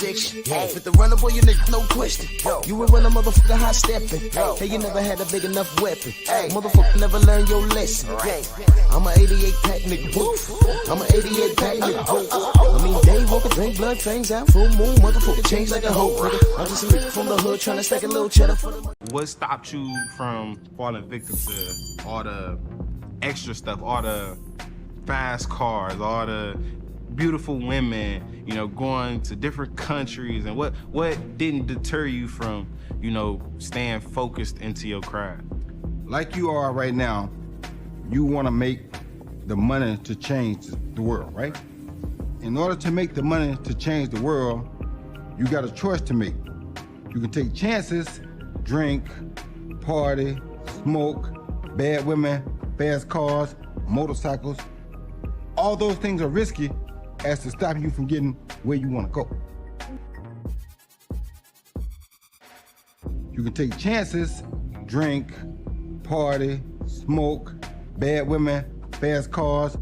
section. With the runner, boy, you nigga, no question. You would run a motherfucker high stepping. Hey, you never had a big enough weapon. Motherfucker never learned your lesson. I'm a 88 pack nigga, woof. I'm a 88 pack nigga, woof. I mean, day walker, drink blood, fangs out, full moon, motherfucker, change like a hoe, nigga. I'm just a nigga from the hood trying to stack a little cheddar for the money. What stopped you from falling victim to all the extra stuff, all the fast cars, all the beautiful women, you know, going to different countries, and what didn't deter you from, you know, staying focused into your craft? Like you are right now, you want to make the money to change the world, right? In order to make the money to change the world, you got a choice to make. You can take chances, drink, party, smoke, bad women, fast cars, motorcycles. All those things are risky as to stop you from getting where you want to go. You can take chances, drink, party, smoke, bad women, fast cars.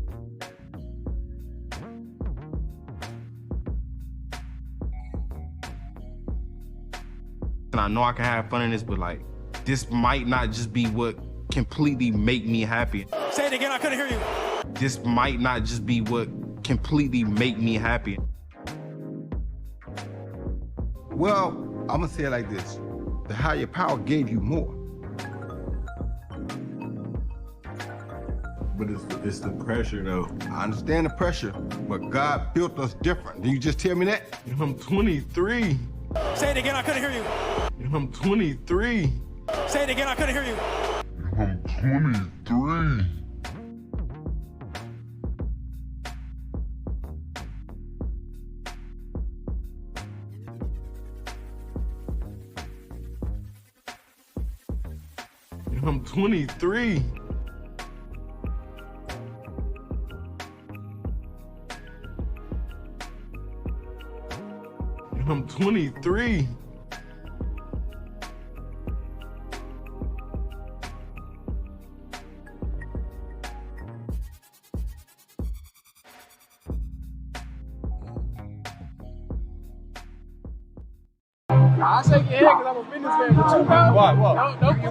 And I know I can have fun in this, but like, this might not just be what completely make me happy. Say it again, I couldn't hear you. This might not just be what completely make me happy. Well, I'm gonna say it like this. The higher power gave you more. But it's the pressure though. I understand the pressure, but God built us different. Did you just tell me that? I'm 23. Say it again, I couldn't hear you. I'm 23. Say it again, I couldn't hear you. I'm 23. I'm 23. I'm 23. I'll shake your hand because I'm a businessman, but you know.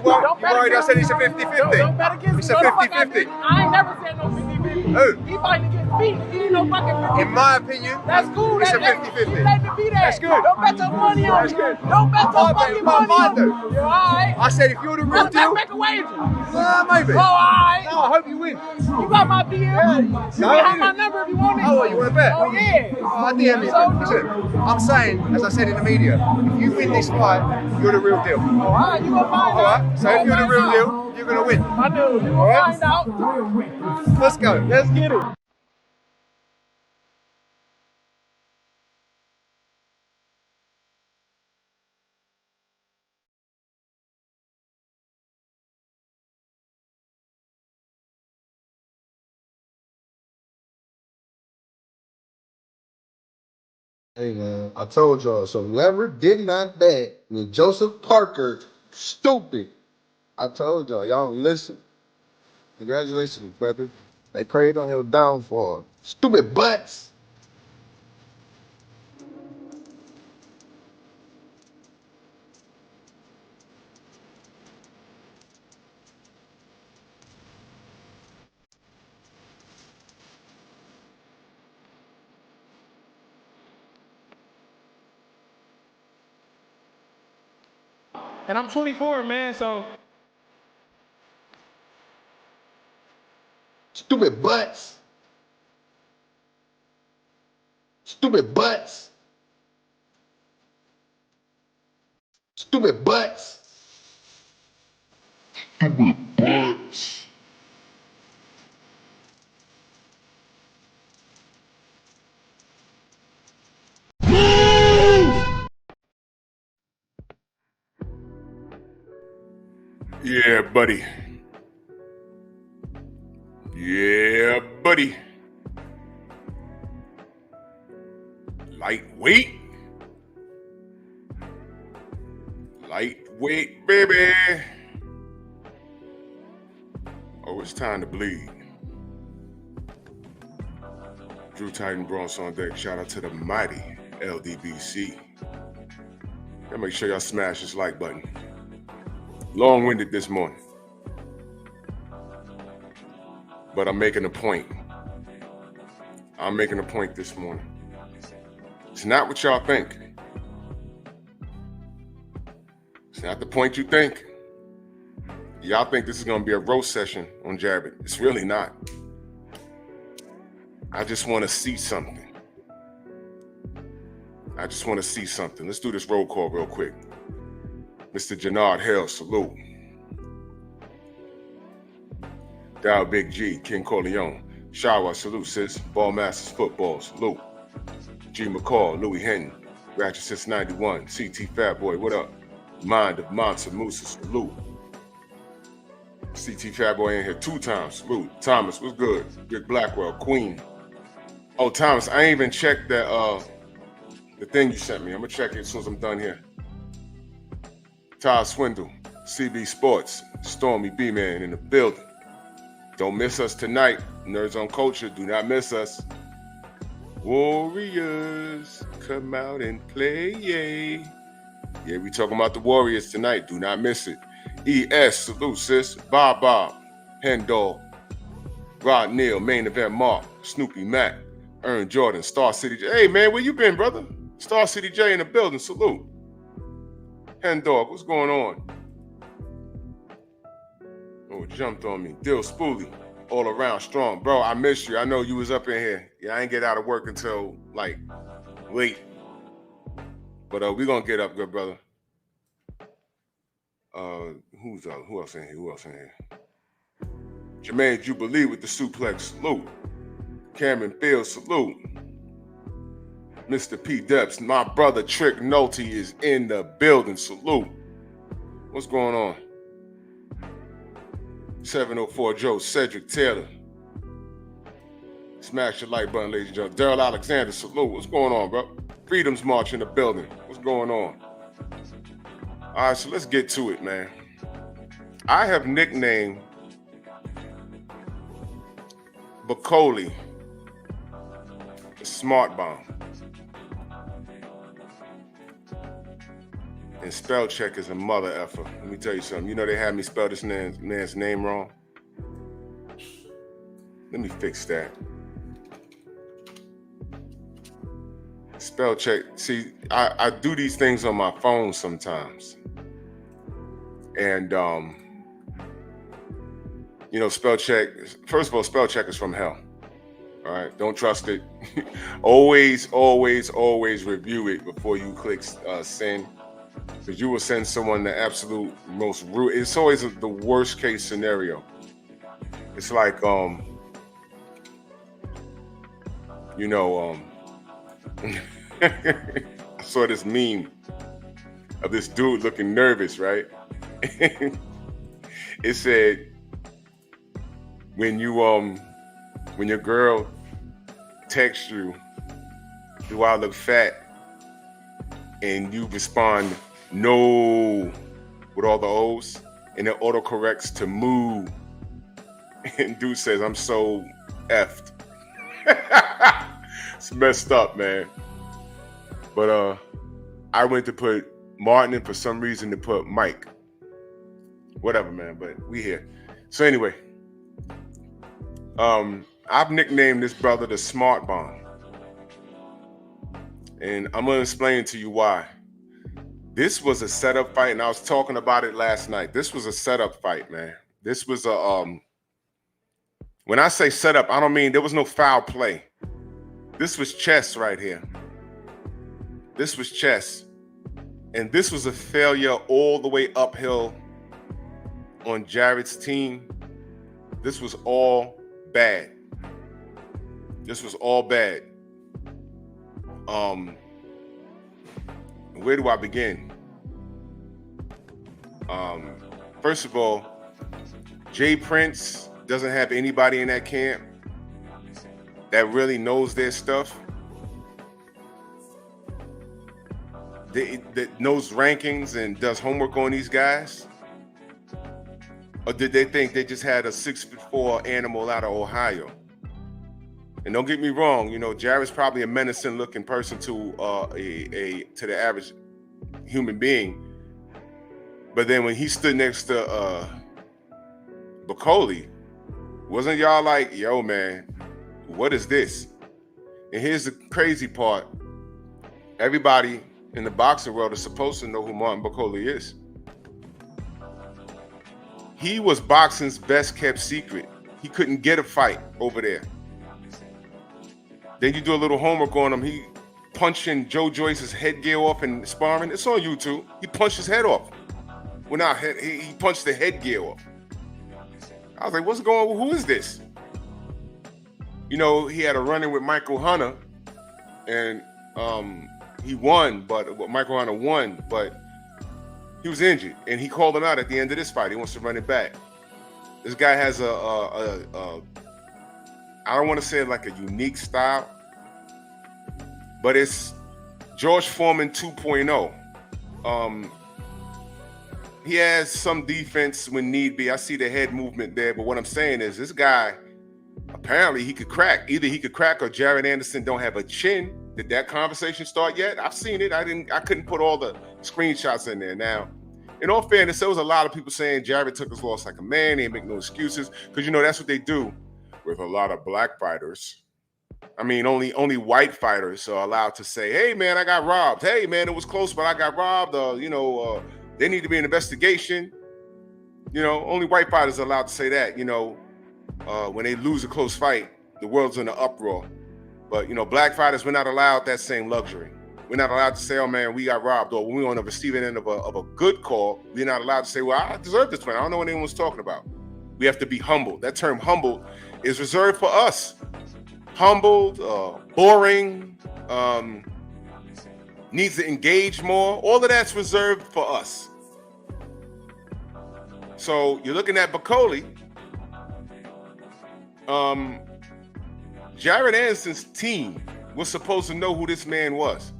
What? Don't worried I said it's a 50-50? Don't bet against It's me. a No, the fuck I 50-50. didn't. I ain't never said no 50-50. Who? He fighting against me. He ain't no fucking 50-50. In my opinion, That's cool. it's a That's 50-50. You let me be that. That's good. Don't bet your money on That's me. good. Don't bet your fucking money on me. do. You're all right. I said if you're the real deal, Make a wager. maybe. Oh, all right. No, I hope you win. You got my DM. You can have my number if you want it. Oh, what, you want to bet? Oh, yeah. I DM you. Listen, I'm saying, as I said in the media, if you win this fight, you're the real deal. Oh, all right. You gonna find All out. right. So if you're the real deal, you're gonna win. I do. You All gonna right. find out. Let's go. Let's get it. Hey man, I told y'all, so whoever did not bet with Joseph Parker, stupid. I told y'all, y'all don't listen. Congratulations, brother. They prayed on your downfall. Stupid butts. And I'm 24, man, so. Stupid butts. Stupid butts. Stupid butts. Stupid butts. Yeah, buddy. Yeah, buddy. Lightweight. Lightweight, baby. Oh, it's time to bleed. Drew Titan Bronx on deck. Shout out to the mighty LDBC. Gotta make sure y'all smash this like button. Long-winded this morning, but I'm making a point. I'm making a point this morning. It's not what y'all think. It's not the point you think. Y'all think this is gonna be a roast session on Jared. It's really not. I just want to see something. I just want to see something. Let's do this roll call real quick. Mr. Jannard Hill, salute. Dow Big G, King Corleone. Shawa, salute, sis. Ball Masters Football, salute. G McCall, Louis Henton. Ratchet since 91. CT Fat Boy, what up? Mind of Monster Musa, salute. CT Fat Boy in here 2 times, salute. Thomas, what's good? Rick Blackwell, Queen. Oh, Thomas, I ain't even checked that, the thing you sent me. I'm gonna check it as soon as I'm done here. Todd Swindle, CB Sports, Stormy B-Man in the building. Don't miss us tonight. Nerds on Culture, do not miss us. Warriors, come out and play, yay. Yeah, we talking about the Warriors tonight. Do not miss it. ES, salute, sis. Bob, Hen Dog, Rod Neal, Main Event Mark, Snoopy Mac, Ern Jordan, Star City J. Hey, man, where you been, brother? Star City J in the building, salute. Hen Dog, what's going on? Oh, jumped on me. Dill Spoolie, all around strong. Bro, I missed you. I know you was up in here. Yeah, I ain't get out of work until, like, late. But we gonna get up, good brother. Who else in here? Jermaine Jubilee with the suplex, salute. Cameron Fields, salute. Mr. P. Depps, my brother Trick Nolte is in the building, salute. What's going on? 704 Joe, Cedric Taylor. Smash your like button, ladies and gentlemen. Daryl Alexander, salute. What's going on, bro? Freedom's March in the building. What's going on? All right, so let's get to it, man. I have nicknamed Bakole the Smart Bomb. And spell check is a mother effer. Let me tell you something. You know they had me spell this man's name wrong? Let me fix that. Spell check. See, I do these things on my phone sometimes. And, you know, spell check. First of all, spell check is from hell. All right, don't trust it. always review it before you click send. Because you will send someone the absolute most rude. It's always the worst case scenario. It's like, you know, I saw this meme of this dude looking nervous, right? It said, when your girl texts you, do I look fat? And you respond, no, with all the O's, and it autocorrects to moo. And dude says, I'm so effed. It's messed up, man. But I went to put Martin and for some reason to put Mike. Whatever, man, but we here. So anyway, I've nicknamed this brother the Smart Bomb. And I'm gonna explain to you why. This was a setup fight, and I was talking about it last night. This was a setup fight, man. This was a when I say setup, I don't mean there was no foul play. This was chess right here. This was chess. And this was a failure all the way uphill on Jared's team. This was all bad. This was all bad. Where do I begin? First of all, Jay Prince doesn't have anybody in that camp that really knows their stuff. That knows rankings and does homework on these guys? Or did they think they just had a 6'4" animal out of Ohio? And don't get me wrong, you know, Jarrett's probably a menacing looking person to the average human being. But then when he stood next to Bakole, wasn't y'all like, yo, man, what is this? And here's the crazy part. Everybody in the boxing world is supposed to know who Martin Bakole is. He was boxing's best kept secret. He couldn't get a fight over there. Then you do a little homework on him. He punching Joe Joyce's headgear off in sparring. It's on YouTube. He punched his head off. Well, not head. He punched the headgear off. I was like, what's going on? Who is this? You know, he had a run-in with Michael Hunter, and he won, but Michael Hunter won, but he was injured, and he called him out at the end of this fight. He wants to run it back. This guy has I don't want to say like a unique style, but it's George Foreman 2.0. He has some defense when need be. I see the head movement there, but what I'm saying is this guy, apparently he could crack. Either he could crack or Jared Anderson don't have a chin. Did that conversation start yet? I've seen it. I couldn't put all the screenshots in there. Now, in all fairness, there was a lot of people saying Jared took his loss like a man. He didn't make no excuses, because you know that's what they do with a lot of black fighters. I mean, only white fighters are allowed to say, "Hey, man, I got robbed. Hey, man, it was close, but I got robbed." There need to be an investigation. You know, only white fighters are allowed to say that. You know, when they lose a close fight, the world's in an uproar. But you know, black fighters, we're not allowed that same luxury. We're not allowed to say, "Oh man, we got robbed," or when we're on the receiving end of a good call, we're not allowed to say, "Well, I deserve this win. I don't know what anyone's talking about." We have to be humble. That term "humble" is reserved for us. Humbled, boring, needs to engage more. All of that's reserved for us. So you're looking at Bakole. Jared Anderson's team was supposed to know who this man was.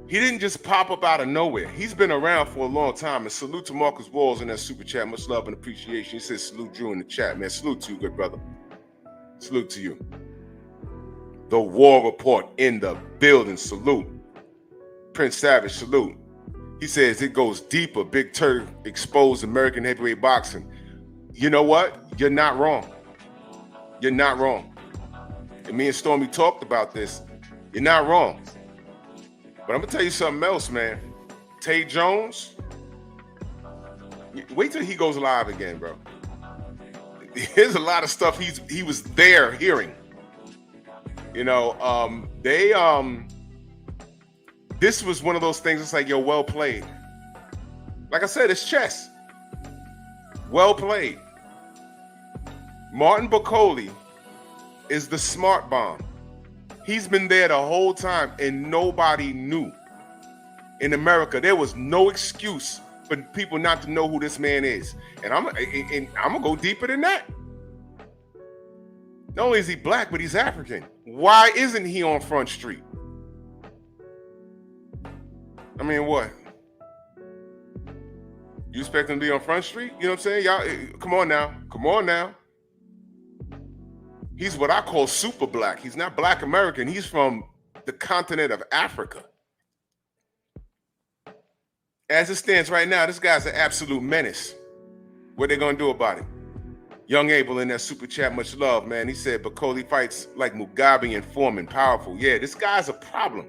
He didn't just pop up out of nowhere. He's been around for a long time. And salute to Marcus Walls in that super chat. Much love and appreciation. He says salute Drew in the chat, man. Salute to you, good brother. Salute to you. The War Report in the building. Salute. Prince Savage, salute. He says it goes deeper. Big Turk exposed American heavyweight boxing. You know what? You're not wrong. You're not wrong. And me and Stormy talked about this. You're not wrong. But I'm going to tell you something else, man. Tay Jones, wait till he goes live again, bro. There's a lot of stuff he was there hearing. You know, this was one of those things. It's like, yo, well played. Like I said, it's chess. Well played. Martin Bakole is the smart bomb. He's been there the whole time and nobody knew. In America, there was no excuse for people not to know who this man is. And I'm gonna go deeper than that. Not only is he black, but he's African. Why isn't he on Front Street? I mean, what? You expect him to be on Front Street? You know what I'm saying? Y'all, come on now. Come on now. He's what I call super black. He's not black American. He's from the continent of Africa. As it stands right now, this guy's an absolute menace. What they gonna do about it? Young Abel in that super chat, much love, man. He said Bakole fights like Mugabe and Foreman, powerful. Yeah, this guy's a problem.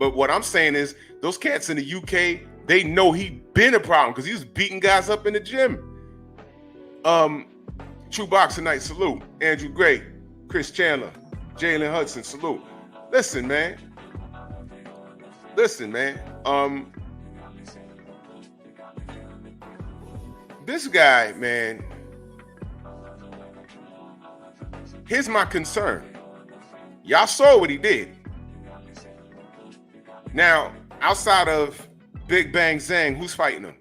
But what I'm saying is, those cats in the UK, they know he been a problem because he was beating guys up in the gym. True Boxer Night, salute. Andrew Gray, Chris Chandler, Jalen Hudson, salute. Listen, man. This guy, man, here's my concern. Y'all saw what he did. Now, outside of Big Bang Zhang, who's fighting him?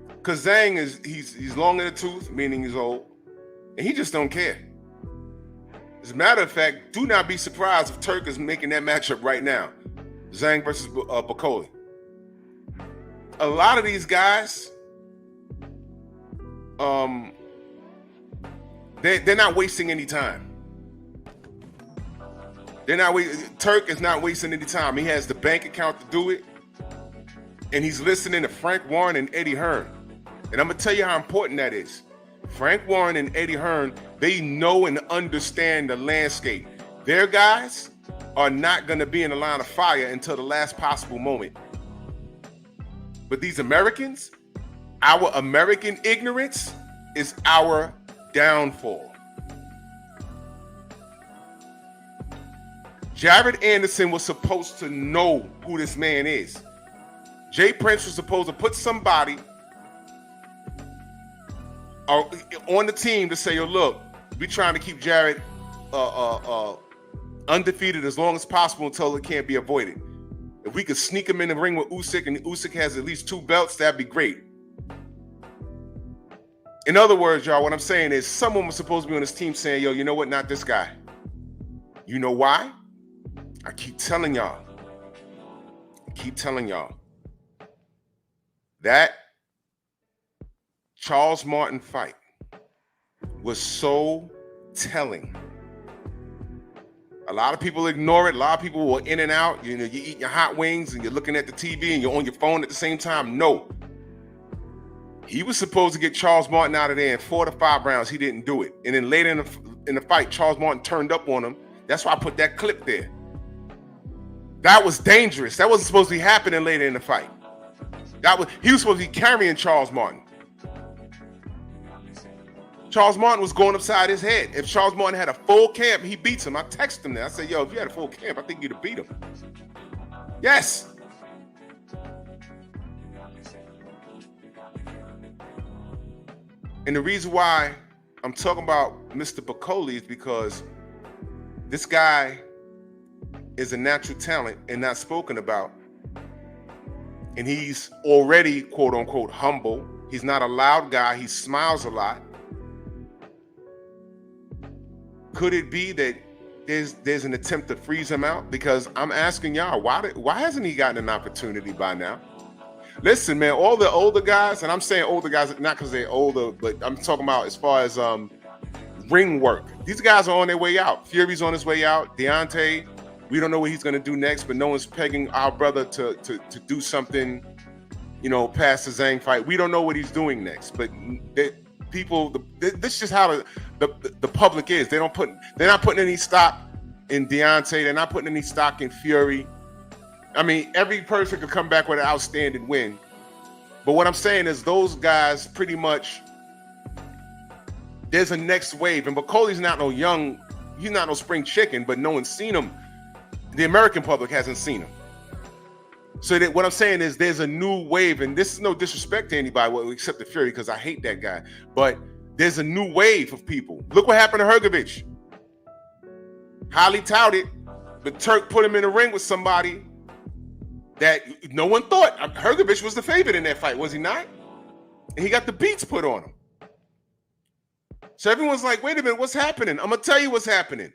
Because Zhang he's long in the tooth, meaning he's old, and he just don't care. As a matter of fact, do not be surprised if Turk is making that matchup right now. Zhang versus Bakole. A lot of these guys, they're not wasting any time. Turk is not wasting any time. He has the bank account to do it. And he's listening to Frank Warren and Eddie Hearn. And I'm going to tell you how important that is. Frank Warren and Eddie Hearn, they know and understand the landscape. Their guys are not going to be in the line of fire until the last possible moment. But these Americans, our American ignorance is our downfall. Jared Anderson was supposed to know who this man is. Jay Prince was supposed to put somebody on the team to say, yo, look, we trying to keep Jared undefeated as long as possible until it can't be avoided. If we could sneak him in the ring with Usyk and Usyk has at least 2 belts, that'd be great. In other words, y'all, what I'm saying is someone was supposed to be on this team saying, yo, you know what? Not this guy. You know why? I keep telling y'all. That Charles Martin fight was so telling. A lot of people ignore it. A lot of people were in and out. You know, you're eating your hot wings and you're looking at the TV and you're on your phone at the same time. No. He was supposed to get Charles Martin out of there in 4 to 5 rounds. He didn't do it. And then later in the fight, Charles Martin turned up on him. That's why I put that clip there. That was dangerous. That wasn't supposed to be happening later in the fight. He was supposed to be carrying Charles Martin. Charles Martin was going upside his head. If Charles Martin had a full camp, he beats him. I texted him there. I said, yo, if you had a full camp, I think you'd have beat him. Yes. And the reason why I'm talking about Mr. Bakole is because this guy is a natural talent and not spoken about. And he's already, quote unquote, humble. He's not a loud guy. He smiles a lot. Could it be that there's an attempt to freeze him out? Because I'm asking y'all, why hasn't he gotten an opportunity by now? Listen, man, all the older guys, and I'm saying older guys not because they're older, but I'm talking about as far as ring work. These guys are on their way out. Fury's on his way out. Deontay, we don't know what he's going to do next, but no one's pegging our brother to do something, you know, past the Zhang fight. We don't know what he's doing next, but this is just how the public is. They're not putting any stock in Deontay. They're not putting any stock in Fury. I mean, every person could come back with an outstanding win. But what I'm saying is those guys pretty much, there's a next wave. And Bakole's not no young, he's not no spring chicken, but no one's seen him. The American public hasn't seen him. So that what I'm saying is there's a new wave, and this is no disrespect to anybody except the Fury, because I hate that guy. But there's a new wave of people. Look what happened to Hrgovic. Highly touted, but Turk put him in the ring with somebody that no one thought. Hrgovic was the favorite in that fight, was he not? And he got the beats put on him. So everyone's like, wait a minute, what's happening? I'm going to tell you what's happening.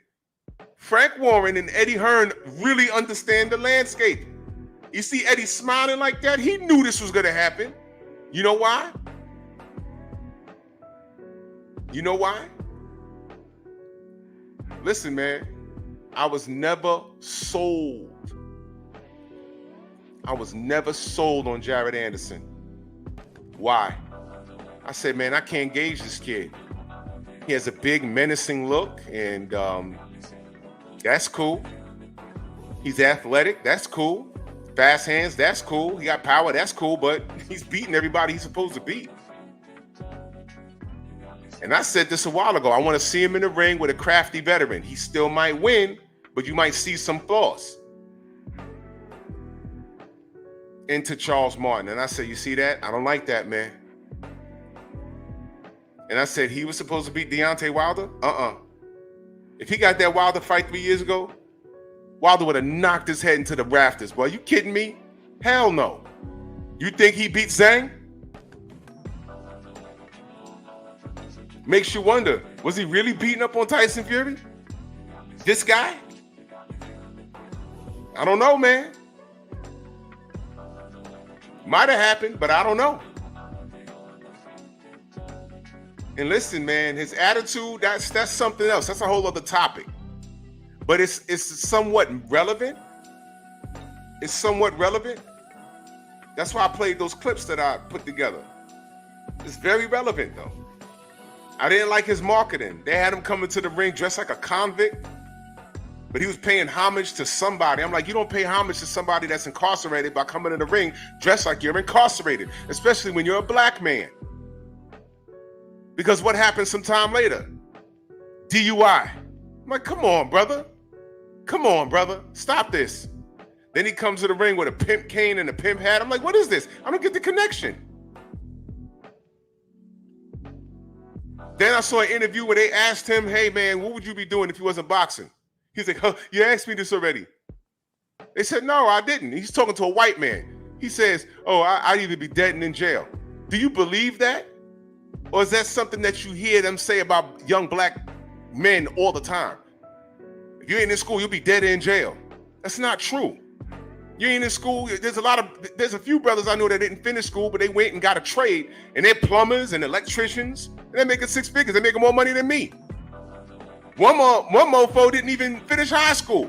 Frank Warren and Eddie Hearn really understand the landscape. You see Eddie smiling like that? He knew this was going to happen. You know why? You know why? Listen, man, I was never sold. I was never sold on Jared Anderson. Why? I said, man, I can't gauge this kid. He has a big menacing look, and that's cool. He's athletic, that's cool. Fast hands, that's cool. He got power, that's cool, but he's beating everybody he's supposed to beat. And I said this a while ago, I want to see him in the ring with a crafty veteran. He still might win, but you might see some flaws. Into Charles Martin. And I said, you see that? I don't like that, man. And I said, he was supposed to beat Deontay Wilder? If he got that Wilder fight 3 years ago, Wilder would have knocked his head into the rafters. Boy, are you kidding me? Hell no. You think he beat Zhang? Makes you wonder, was he really beating up on Tyson Fury? This guy? I don't know, man. Might have happened, but I don't know. And listen, man, his attitude, that's something else. That's a whole other topic. but it's somewhat relevant. It's somewhat relevant. That's why I played those clips that I put together. It's very relevant though. I didn't like his marketing. They had him coming to the ring dressed like a convict, but he was paying homage to somebody. I'm like, you don't pay homage to somebody that's incarcerated by coming in the ring dressed like you're incarcerated, especially when you're a black man. Because what happens sometime later? DUI. I'm like, come on, brother. Come on, brother. Stop this. Then he comes to the ring with a pimp cane and a pimp hat. I'm like, what is this? I don't get the connection. Then I saw an interview where they asked him, hey, man, what would you be doing if you wasn't boxing? He's like, huh, you asked me this already. They said, no, I didn't. He's talking to a white man. He says, oh, I'd either be dead and in jail. Do you believe that? Or is that something that you hear them say about young black men all the time? If you ain't in school, you'll be dead in jail. That's not true. You ain't in school. There's a few brothers I know that didn't finish school, but they went and got a trade, and they're plumbers and electricians, and they're making 6 figures. They're making more money than me. One mofo didn't even finish high school.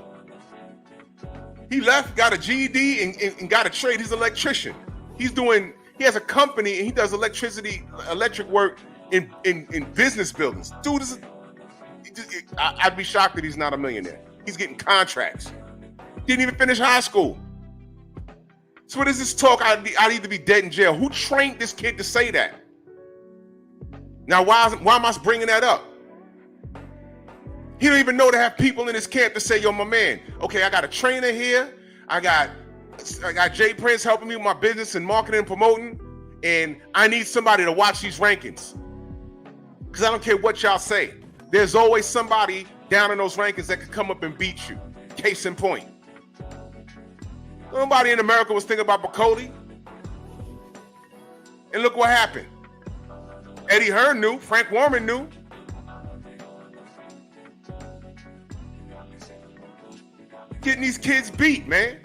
He left, got a GED, and got a trade. He's an electrician. He has a company, and he does electric work in business buildings. Dude, I'd be shocked that he's not a millionaire. He's getting contracts. Didn't even finish high school. So what is this talk? I'd either be dead in jail. Who trained this kid to say that? Now, why am I bringing that up? He don't even know to have people in his camp to say, yo, my man, okay, I got a trainer here. I got Jay Prince helping me with my business and marketing and promoting, and I need somebody to watch these rankings. Because I don't care what y'all say. There's always somebody down in those rankings that could come up and beat you. Case in point. Nobody in America was thinking about Bakole. And look what happened. Eddie Hearn knew. Frank Warren knew. Getting these kids beat, man.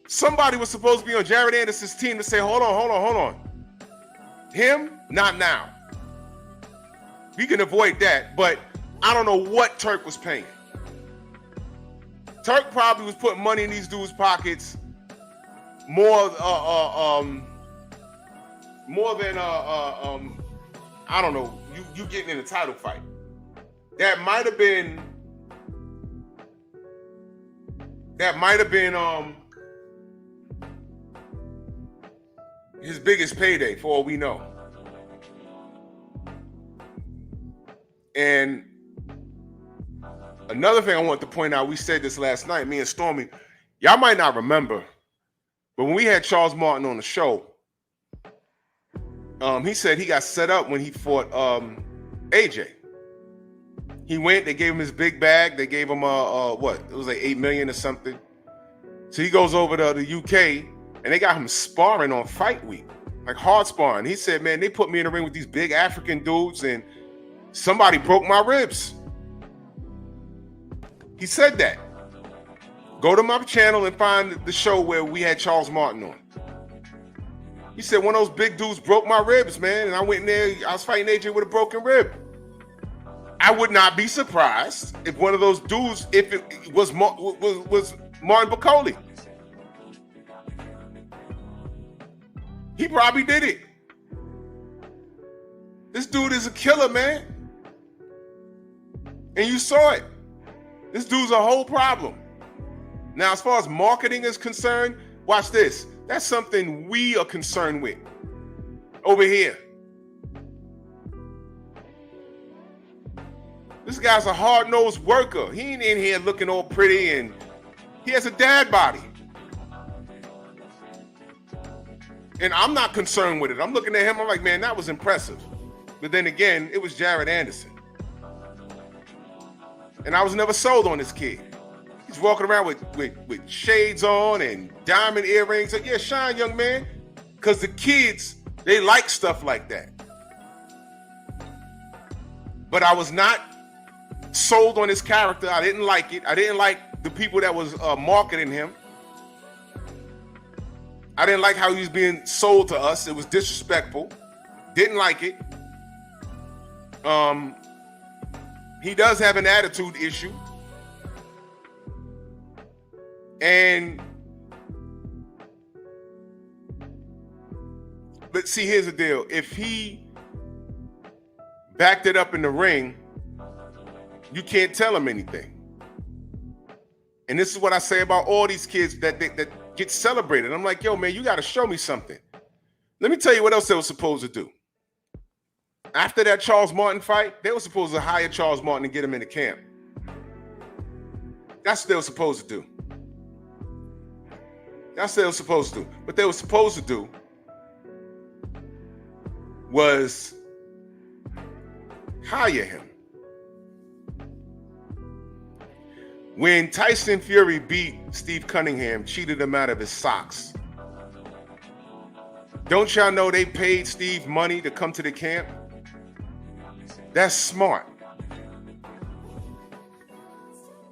Somebody was supposed to be on Jared Anderson's team to say, hold on. Him? Not now. We can avoid that, but I don't know what Turk was paying. Turk probably was putting money in these dudes' pockets more than I don't know, you getting in a title fight. That might have been his biggest payday, for all we know. And another thing I want to point out, we said this last night, me and Stormy, y'all might not remember, but when we had Charles Martin on the show, he said he got set up when he fought AJ. He went, they gave him his big bag, they gave him what? It was like $8 million or something. So he goes over to the UK and they got him sparring on fight week, like hard sparring. He said, man, they put me in the ring with these big African dudes and somebody broke my ribs. He said that. Go to my channel and find the show where we had Charles Martin on. He said one of those big dudes broke my ribs, man, and I went in there, I was fighting AJ with a broken rib. I would not be surprised if one of those dudes, if it was Martin Bakole. He probably did it. This dude is a killer, man. And you saw it. This dude's a whole problem. Now, as far as marketing is concerned, watch this. That's something we are concerned with over here. This guy's a hard-nosed worker. He ain't in here looking all pretty, and he has a dad body. And I'm not concerned with it. I'm looking at him, I'm like, man, that was impressive. But then again, it was Jared Anderson. And I was never sold on this kid. He's walking around with shades on and diamond earrings. Like, yeah, shine, young man. Because the kids, they like stuff like that. But I was not sold on his character. I didn't like it. I didn't like the people that was marketing him. I didn't like how he was being sold to us. It was disrespectful. Didn't like it. He does have an attitude issue. But see, here's the deal. If he backed it up in the ring, you can't tell him anything. And this is what I say about all these kids that get celebrated. I'm like, yo, man, you got to show me something. Let me tell you what else they were supposed to do. After that Charles Martin fight, they were supposed to hire Charles Martin and get him in the camp. That's what they were supposed to do. That's what they were supposed to do. What they were supposed to do was hire him. When Tyson Fury beat Steve Cunningham, cheated him out of his socks, don't y'all know they paid Steve money to come to the camp? That's smart.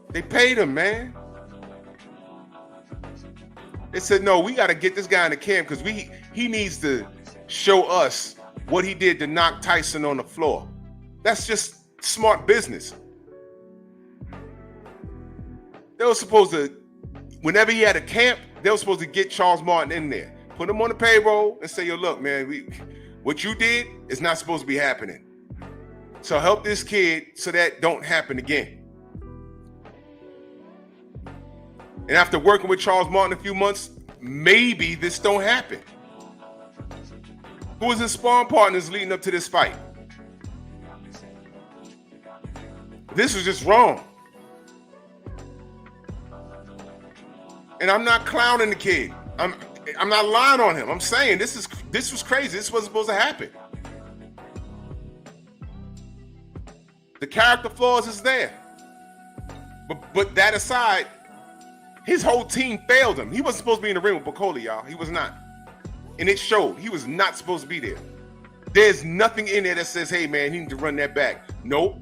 They paid him, man. They said, no, we got to get this guy in the camp because he needs to show us what he did to knock Tyson on the floor. That's just smart business. They were supposed to, whenever he had a camp, they were supposed to get Charles Martin in there, put him on the payroll and say, yo, look, man, what you did is not supposed to be happening. So help this kid so that don't happen again. And after working with Charles Martin a few months, maybe this don't happen. Who was his sparring partners leading up to this fight? This was just wrong. And I'm not clowning the kid. I'm not lying on him. I'm saying this was crazy. This wasn't supposed to happen. The character flaws is there. But that aside, his whole team failed him. He wasn't supposed to be in the ring with Bakole, y'all. He was not. And it showed. He was not supposed to be there. There's nothing in there that says, hey, man, he needs to run that back. Nope.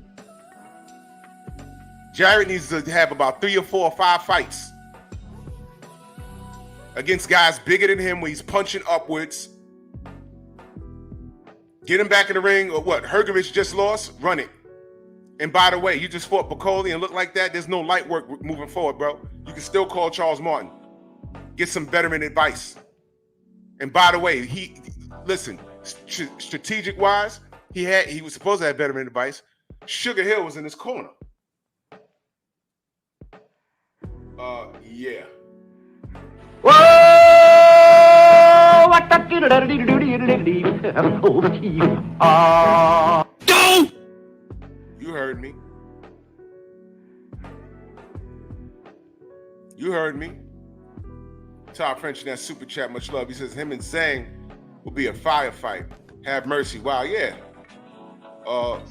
Jarrett needs to have about 3 or 4 or 5 fights against guys bigger than him where he's punching upwards. Get him back in the ring, or what? Hergovich just lost? Run it. And by the way, you just fought Bakole and look like that. There's no light work moving forward, bro. You can still call Charles Martin. Get some veteran advice. And by the way, listen, strategic-wise, he was supposed to have veteran advice. Sugar Hill was in his corner. Yeah. Whoa! What the Go! You heard me. You heard me. Todd French in that super chat, much love. He says him and Zhang will be a firefight. Have mercy. Wow, yeah. Our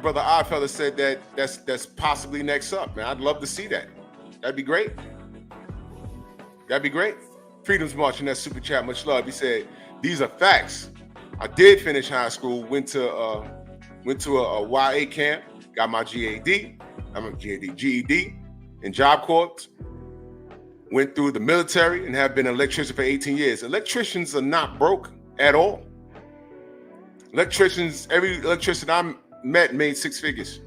brother Oddfellow said that's possibly next up, man. I'd love to see that. That'd be great. That'd be great. Freedom's March in that super chat, much love. He said, these are facts. I did finish high school, went to a YA camp, got my GED in Job Corps, went through the military and have been an electrician for 18 years. Electricians are not broke at all. Every electrician I met made 6 figures.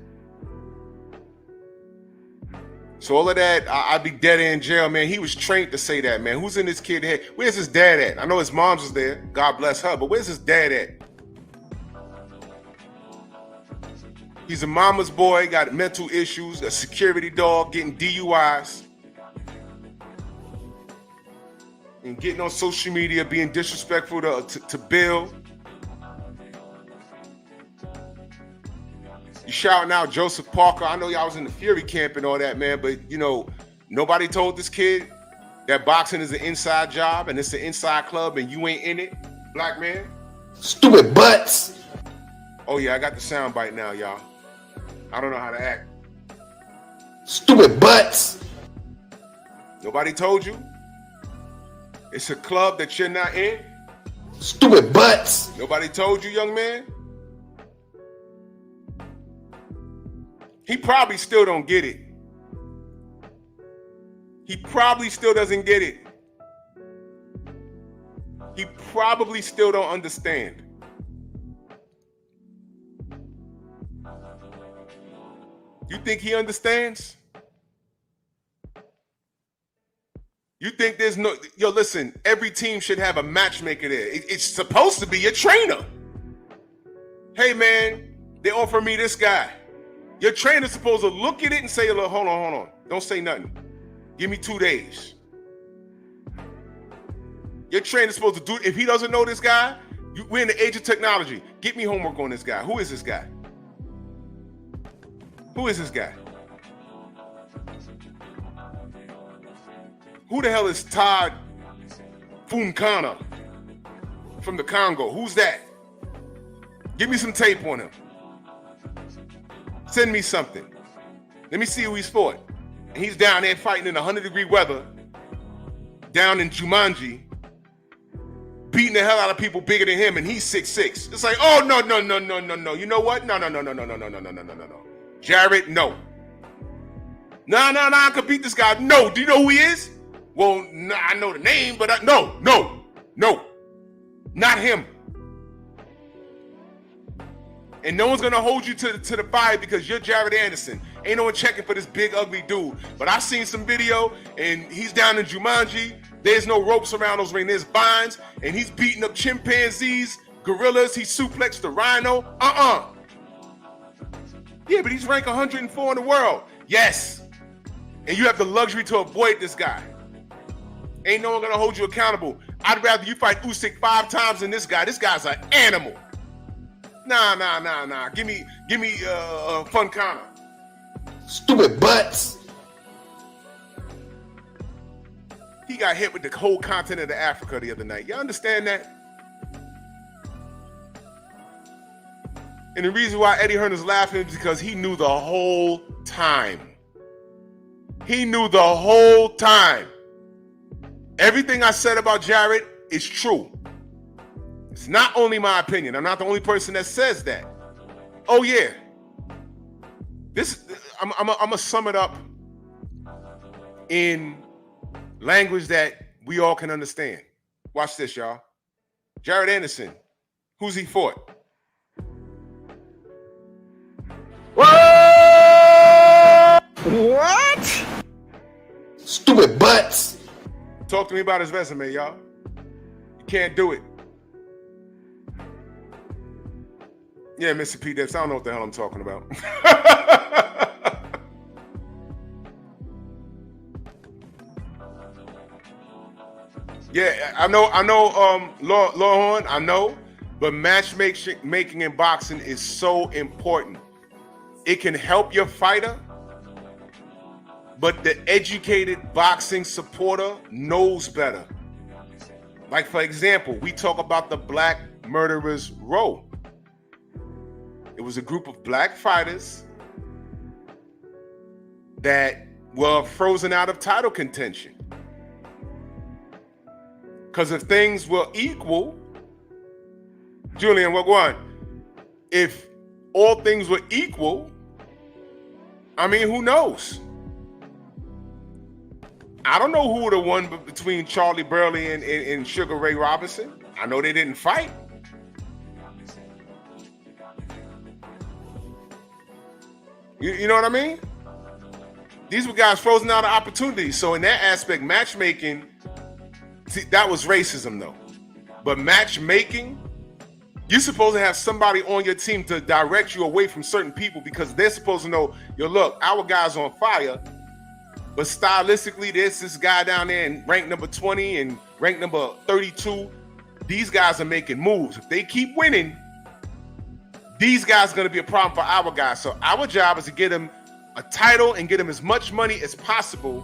So all of that, I'd be dead in jail, man. He was trained to say that, man. Who's in this kid's head? Where's his dad at? I know his mom's was there. God bless her. But where's his dad at? He's a mama's boy, got mental issues, a security dog, getting DUIs. And getting on social media, being disrespectful to Bill. You shouting out Joseph Parker. I know y'all was in the Fury camp and all that, man, but nobody told this kid that boxing is an inside job and it's an inside club and you ain't in it, black man. Stupid butts. Oh yeah, I got the sound bite now, y'all. I don't know how to act. Stupid butts. Nobody told you? It's a club that you're not in? Stupid butts. Nobody told you, young man? He probably still don't get it. He probably still doesn't get it. He probably still don't understand. You think he understands? You think there's no... Yo, listen, every team should have a matchmaker there. It's supposed to be your trainer. Hey, man, they offer me this guy. Your trainer's supposed to look at it and say, look, hold on. Don't say nothing. Give me 2 days. Your trainer's supposed to do it. If he doesn't know this guy, we're in the age of technology. Get me homework on this guy. Who is this guy? Who is this guy? Who the hell is Todd Funcana from the Congo? Who's that? Give me some tape on him. Send me something. Let me see who he's fought. And he's down there fighting in 100-degree weather down in Jumanji, beating the hell out of people bigger than him, and he's 6'6". It's like, oh, no. You know what? No. Jared, no. No, I could beat this guy. No. Do you know who he is? Well, nah, I know the name, but no. Not him. And no one's gonna hold you to the fire because you're Jared Anderson. Ain't no one checking for this big, ugly dude. But I've seen some video, and he's down in Jumanji. There's no ropes around those rings. There's vines, and he's beating up chimpanzees, gorillas. He suplexed the rhino. Yeah, but he's ranked 104 in the world. Yes. And you have the luxury to avoid this guy. Ain't no one gonna hold you accountable. I'd rather you fight Usyk 5 times than this guy. This guy's an animal. Nah. Give me Funcana. Stupid butts. He got hit with the whole continent of Africa the other night. You understand that? And the reason why Eddie Hearn is laughing is because he knew the whole time. He knew the whole time. Everything I said about Jared is true. It's not only my opinion. I'm not the only person that says that. Oh yeah. I'm gonna sum it up in language that we all can understand. Watch this, y'all. Jared Anderson, who's he fought? What? Stupid butts. Talk to me about his resume, y'all. You can't do it. Yeah, Mr. P. Depps, I don't know what the hell I'm talking about. Yeah, I know, Law Horn, I know, but matchmaking in boxing is so important. It can help your fighter, but the educated boxing supporter knows better. Like, for example, we talk about the Black Murderers Row. It was a group of black fighters that were frozen out of title contention. Because if things were equal, Julian, what one? If all things were equal, I mean, who knows? I don't know who would have won between Charlie Burley and Sugar Ray Robinson. I know they didn't fight. You know what I mean? These were guys frozen out of opportunities. So in that aspect, matchmaking, see, that was racism though. But matchmaking, you're supposed to have somebody on your team to direct you away from certain people because they're supposed to know, yo, look, our guy's on fire, but stylistically, there's this guy down there in rank number 20 and rank number 32. These guys are making moves. If they keep winning, these guys are going to be a problem for our guys. So our job is to get them a title and get them as much money as possible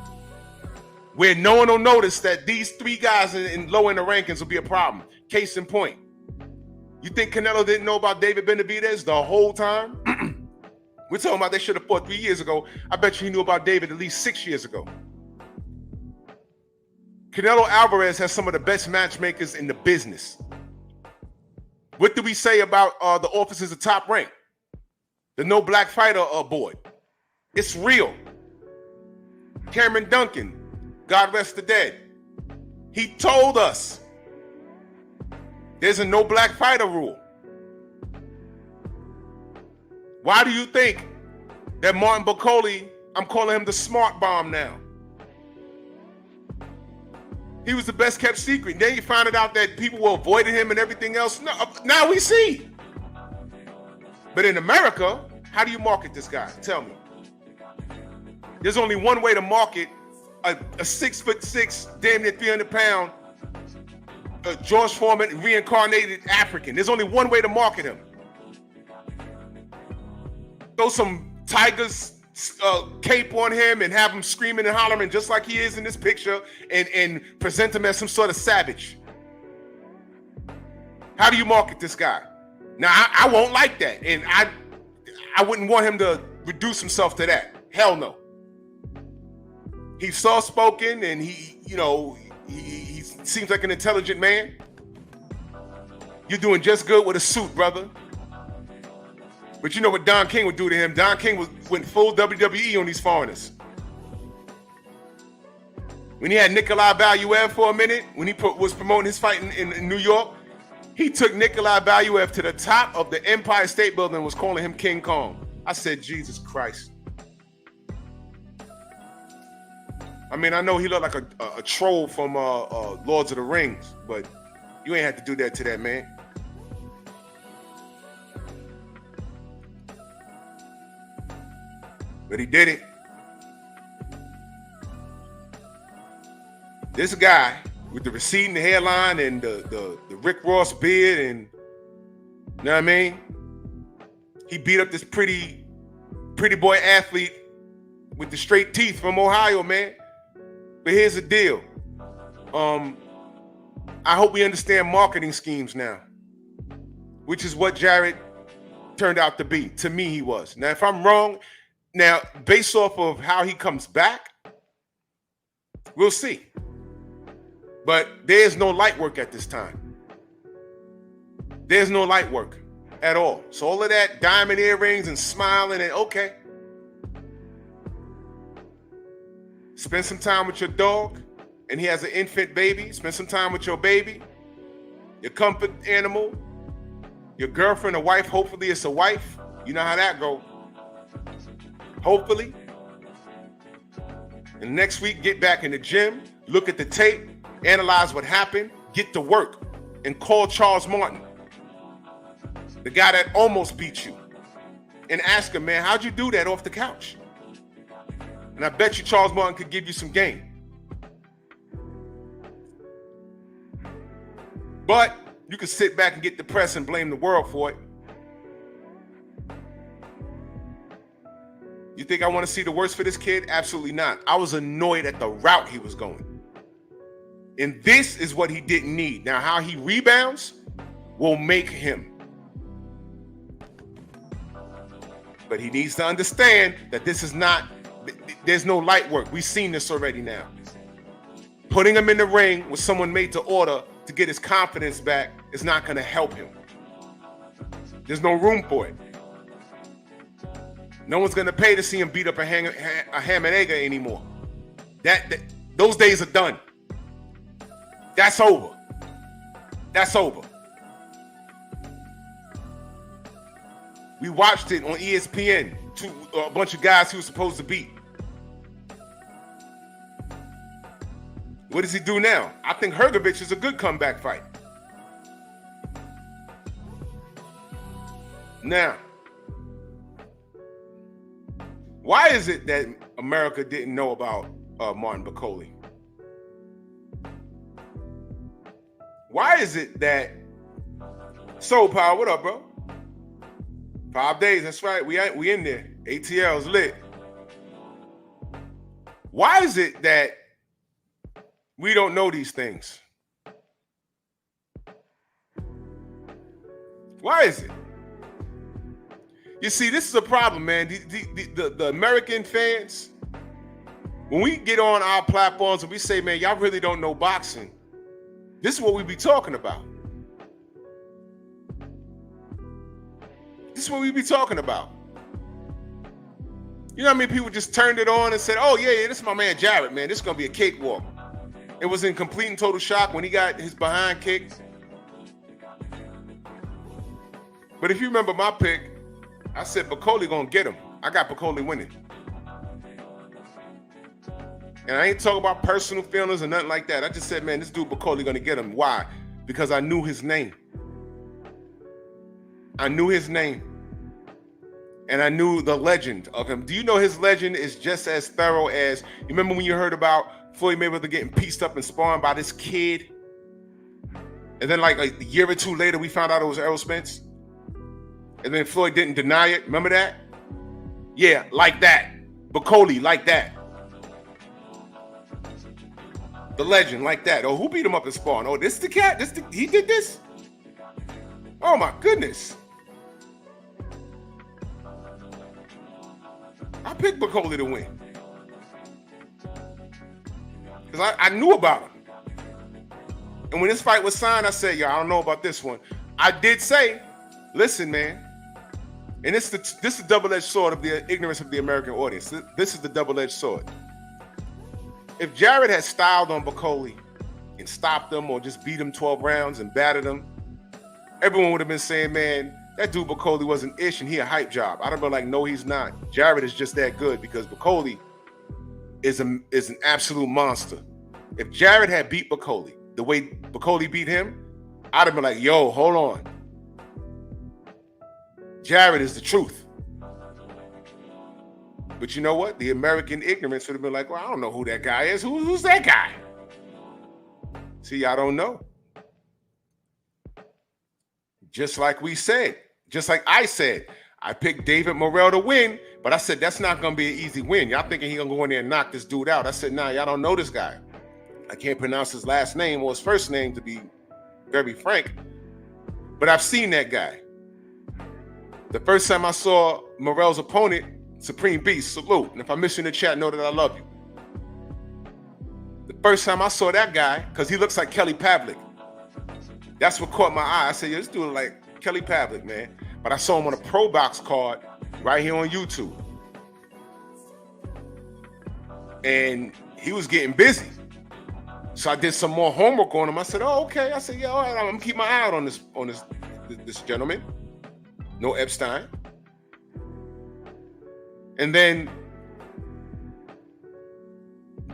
where no one will notice that these 3 guys in low in the rankings will be a problem. Case in point. You think Canelo didn't know about David Benavidez the whole time? We're talking about they should have fought 3 years ago. I bet you he knew about David at least 6 years ago. Canelo Alvarez has some of the best matchmakers in the business. What do we say about the officers of Top Rank? The No Black Fighter board. It's real. Cameron Duncan, God rest the dead. He told us there's a no black fighter rule. Why do you think That Martin Bakole, I'm calling him the smart bomb now. He was the best kept secret. Then you find out that people were avoiding him and everything else. No, now we see. But in America, how do you market this guy? Tell me. There's only one way to market a 6'6", damn near 300-pound George Foreman reincarnated African. There's only one way to market him. Throw some Tiger's cape on him and have him screaming and hollering just like he is in this picture and present him as some sort of savage. How do you market this guy? Now, I won't like that. And I wouldn't want him to reduce himself to that. Hell no. He's soft-spoken and he seems like an intelligent man. You're doing just good with a suit, brother. But you know what Don King would do to him? Don King went full WWE on these foreigners. When he had Nikolai Valuev for a minute, when he was promoting his fight in New York, he took Nikolai Valuev to the top of the Empire State Building and was calling him King Kong. I said, Jesus Christ. I mean, I know he looked like a troll from Lords of the Rings, but you ain't had to do that to that man. But he did it. This guy with the receding hairline and the Rick Ross beard and, you know what I mean? He beat up this pretty boy athlete with the straight teeth from Ohio, man. But here's the deal. I hope we understand marketing schemes now, which is what Jared turned out to be. To me, he was. Now, if I'm wrong, now, based off of how he comes back, we'll see. But there's no light work at this time. There's no light work at all. So all of that diamond earrings and smiling and okay. Spend some time with your dog, and he has an infant baby. Spend some time with your baby, your comfort animal, your girlfriend, a wife. Hopefully it's a wife. You know how that goes. Hopefully. And next week, get back in the gym, look at the tape, analyze what happened, get to work, and call Charles Martin, the guy that almost beat you, and ask him, man, how'd you do that off the couch? And I bet you Charles Martin could give you some game. But you can sit back and get depressed and blame the world for it. You think I want to see the worst for this kid? Absolutely not. I was annoyed at the route he was going. And this is what he didn't need. Now, how he rebounds will make him. But he needs to understand that this is not, there's no light work. We've seen this already now. Putting him in the ring with someone made to order to get his confidence back is not going to help him. There's no room for it. No one's going to pay to see him beat up a ham and egg anymore. Those days are done. That's over. That's over. We watched it on ESPN. A bunch of guys he was supposed to beat. What does he do now? I think Hrgovic is a good comeback fight. Now, why is it that America didn't know about Martin Bakole? Why is it that Soul Power, what up, bro? 5 days, that's right. We in there. ATL's lit. Why is it that we don't know these things? Why is it? You see, this is a problem, man. The American fans, when we get on our platforms and we say, man, y'all really don't know boxing, this is what we be talking about. This is what we be talking about. You know how many people just turned it on and said, oh, yeah, this is my man Jared, man. This is going to be a cakewalk. It was in complete and total shock when he got his behind kicked. But if you remember my pick, I said Bakole going to get him. I got Bakole winning. And I ain't talking about personal feelings or nothing like that. I just said, man, this dude Bakole gonna get him. Why? Because I knew his name. I knew his name. And I knew the legend of him. Do you know his legend is just as thorough as, you remember when you heard about Floyd Mayweather getting pieced up and sparring by this kid? And then like a year or two later, we found out it was Errol Spence. And then Floyd didn't deny it. Remember that? Yeah, like that. Bakole, like that. The legend, like that. Oh, who beat him up in sparring? Oh, this the cat? He did this? Oh my goodness. I picked Bakole to win. Because I knew about him. And when this fight was signed, I said, yo, I don't know about this one. I did say, listen, man. And this is the double-edged sword of the ignorance of the American audience. This is the double-edged sword. If Jared had styled on Bakole and stopped him or just beat him 12 rounds and battered him, everyone would have been saying, man, that dude Bakole was an ish and he a hype job. I'd have been like, no, he's not. Jared is just that good because Bakole is an absolute monster. If Jared had beat Bakole the way Bakole beat him, I'd have been like, yo, hold on. Jared is the truth. But you know what? The American ignorance would have been like, well, I don't know who that guy is. Who's that guy? See, I don't know. Just like we said, just like I said, I picked David Morrell to win, but I said, that's not going to be an easy win. Y'all thinking he's going to go in there and knock this dude out. I said, nah, y'all don't know this guy. I can't pronounce his last name or his first name, to be very frank, but I've seen that guy. The first time I saw Morrell's opponent, Supreme Beast, salute. And if I miss you in the chat, know that I love you. The first time I saw that guy, because he looks like Kelly Pavlik. That's what caught my eye. I said, yo, this dude look like Kelly Pavlik, man. But I saw him on a Pro Box card right here on YouTube. And he was getting busy. So I did some more homework on him. I said, oh, okay. I said, yeah, all right, I'm gonna keep my eye out on this gentleman. No Epstein. And then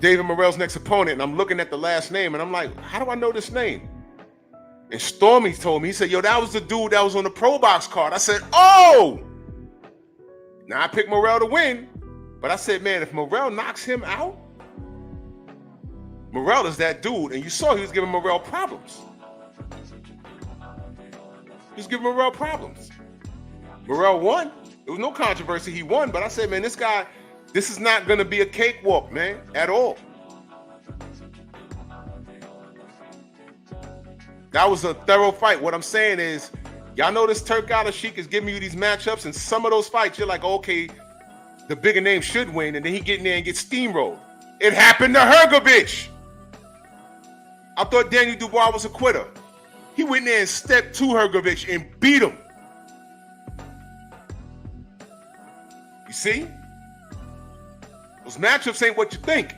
David Morrell's next opponent, and I'm looking at the last name, and I'm like, how do I know this name? And Stormy told me, he said, yo, that was the dude that was on the Pro Box card. I said, oh! Now I picked Morrell to win, but I said, man, if Morrell knocks him out, Morrell is that dude, and you saw he was giving Morrell problems. He was giving Morrell problems. Morrell won. There was no controversy. He won, but I said, man, this guy, this is not going to be a cakewalk, man, at all. That was a thorough fight. What I'm saying is, y'all know this Turk Al-Sheikh is giving you these matchups, and some of those fights, you're like, okay, the bigger name should win, and then he get in there and get steamrolled. It happened to Hrgovic. I thought Daniel Dubois was a quitter. He went in there and stepped to Hrgovic and beat him. You see? Those matchups ain't what you think.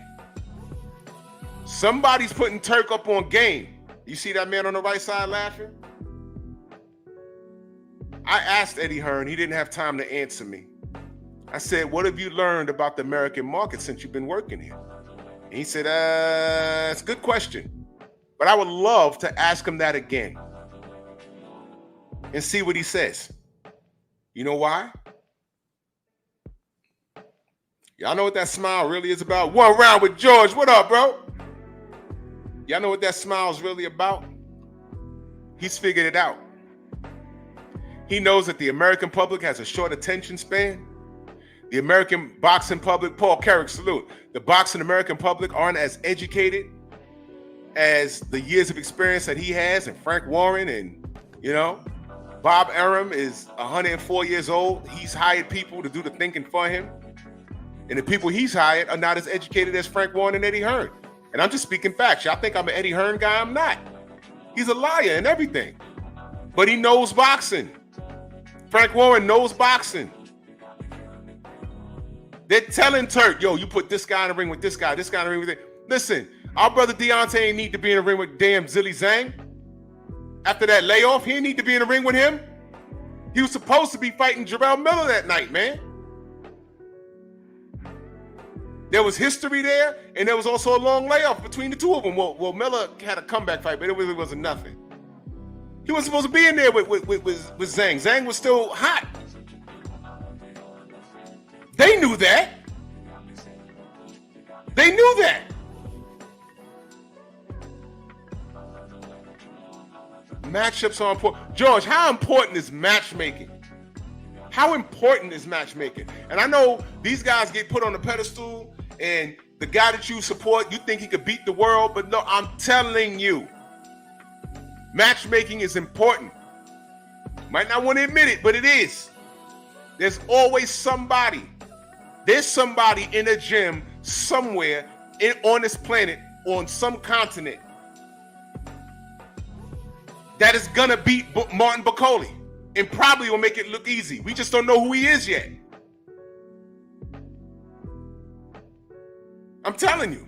Somebody's putting Turk up on game. You see that man on the right side laughing? I asked Eddie Hearn. He didn't have time to answer me. I said, what have you learned about the American market since you've been working here? And he said, it's a good question. But I would love to ask him that again and see what he says. You know why? Y'all know what that smile really is about? One round with George. What up, bro? Y'all know what that smile is really about? He's figured it out. He knows that the American public has a short attention span. The American boxing public, Paul Carrick, salute. The boxing American public aren't as educated as the years of experience that he has, and Frank Warren, and, you know, Bob Arum is 104 years old. He's hired people to do the thinking for him. And the people he's hired are not as educated as Frank Warren and Eddie Hearn. And I'm just speaking facts. Y'all think I'm an Eddie Hearn guy? I'm not. He's a liar and everything. But he knows boxing. Frank Warren knows boxing. They're telling Turk, yo, you put this guy in the ring with this guy in the ring with it. Listen, our brother Deontay ain't need to be in the ring with damn Zilly Zhang. After that layoff, he didn't need to be in the ring with him. He was supposed to be fighting Jarrell Miller that night, man. There was history there, and there was also a long layoff between the two of them. Well, Miller had a comeback fight, but it really wasn't nothing. He was supposed to be in there with Zhang. Zhang was still hot. They knew that. They knew that. Matchups are important. George, how important is matchmaking? How important is matchmaking? And I know these guys get put on a pedestal, and the guy that you support, you think he could beat the world, but no, I'm telling you, matchmaking is important. Might not want to admit it, but it is. There's always somebody. There's somebody in a gym somewhere on this planet, on some continent, that is gonna beat Martin Bakole, and probably will make it look easy. We just don't know who he is yet. I'm telling you,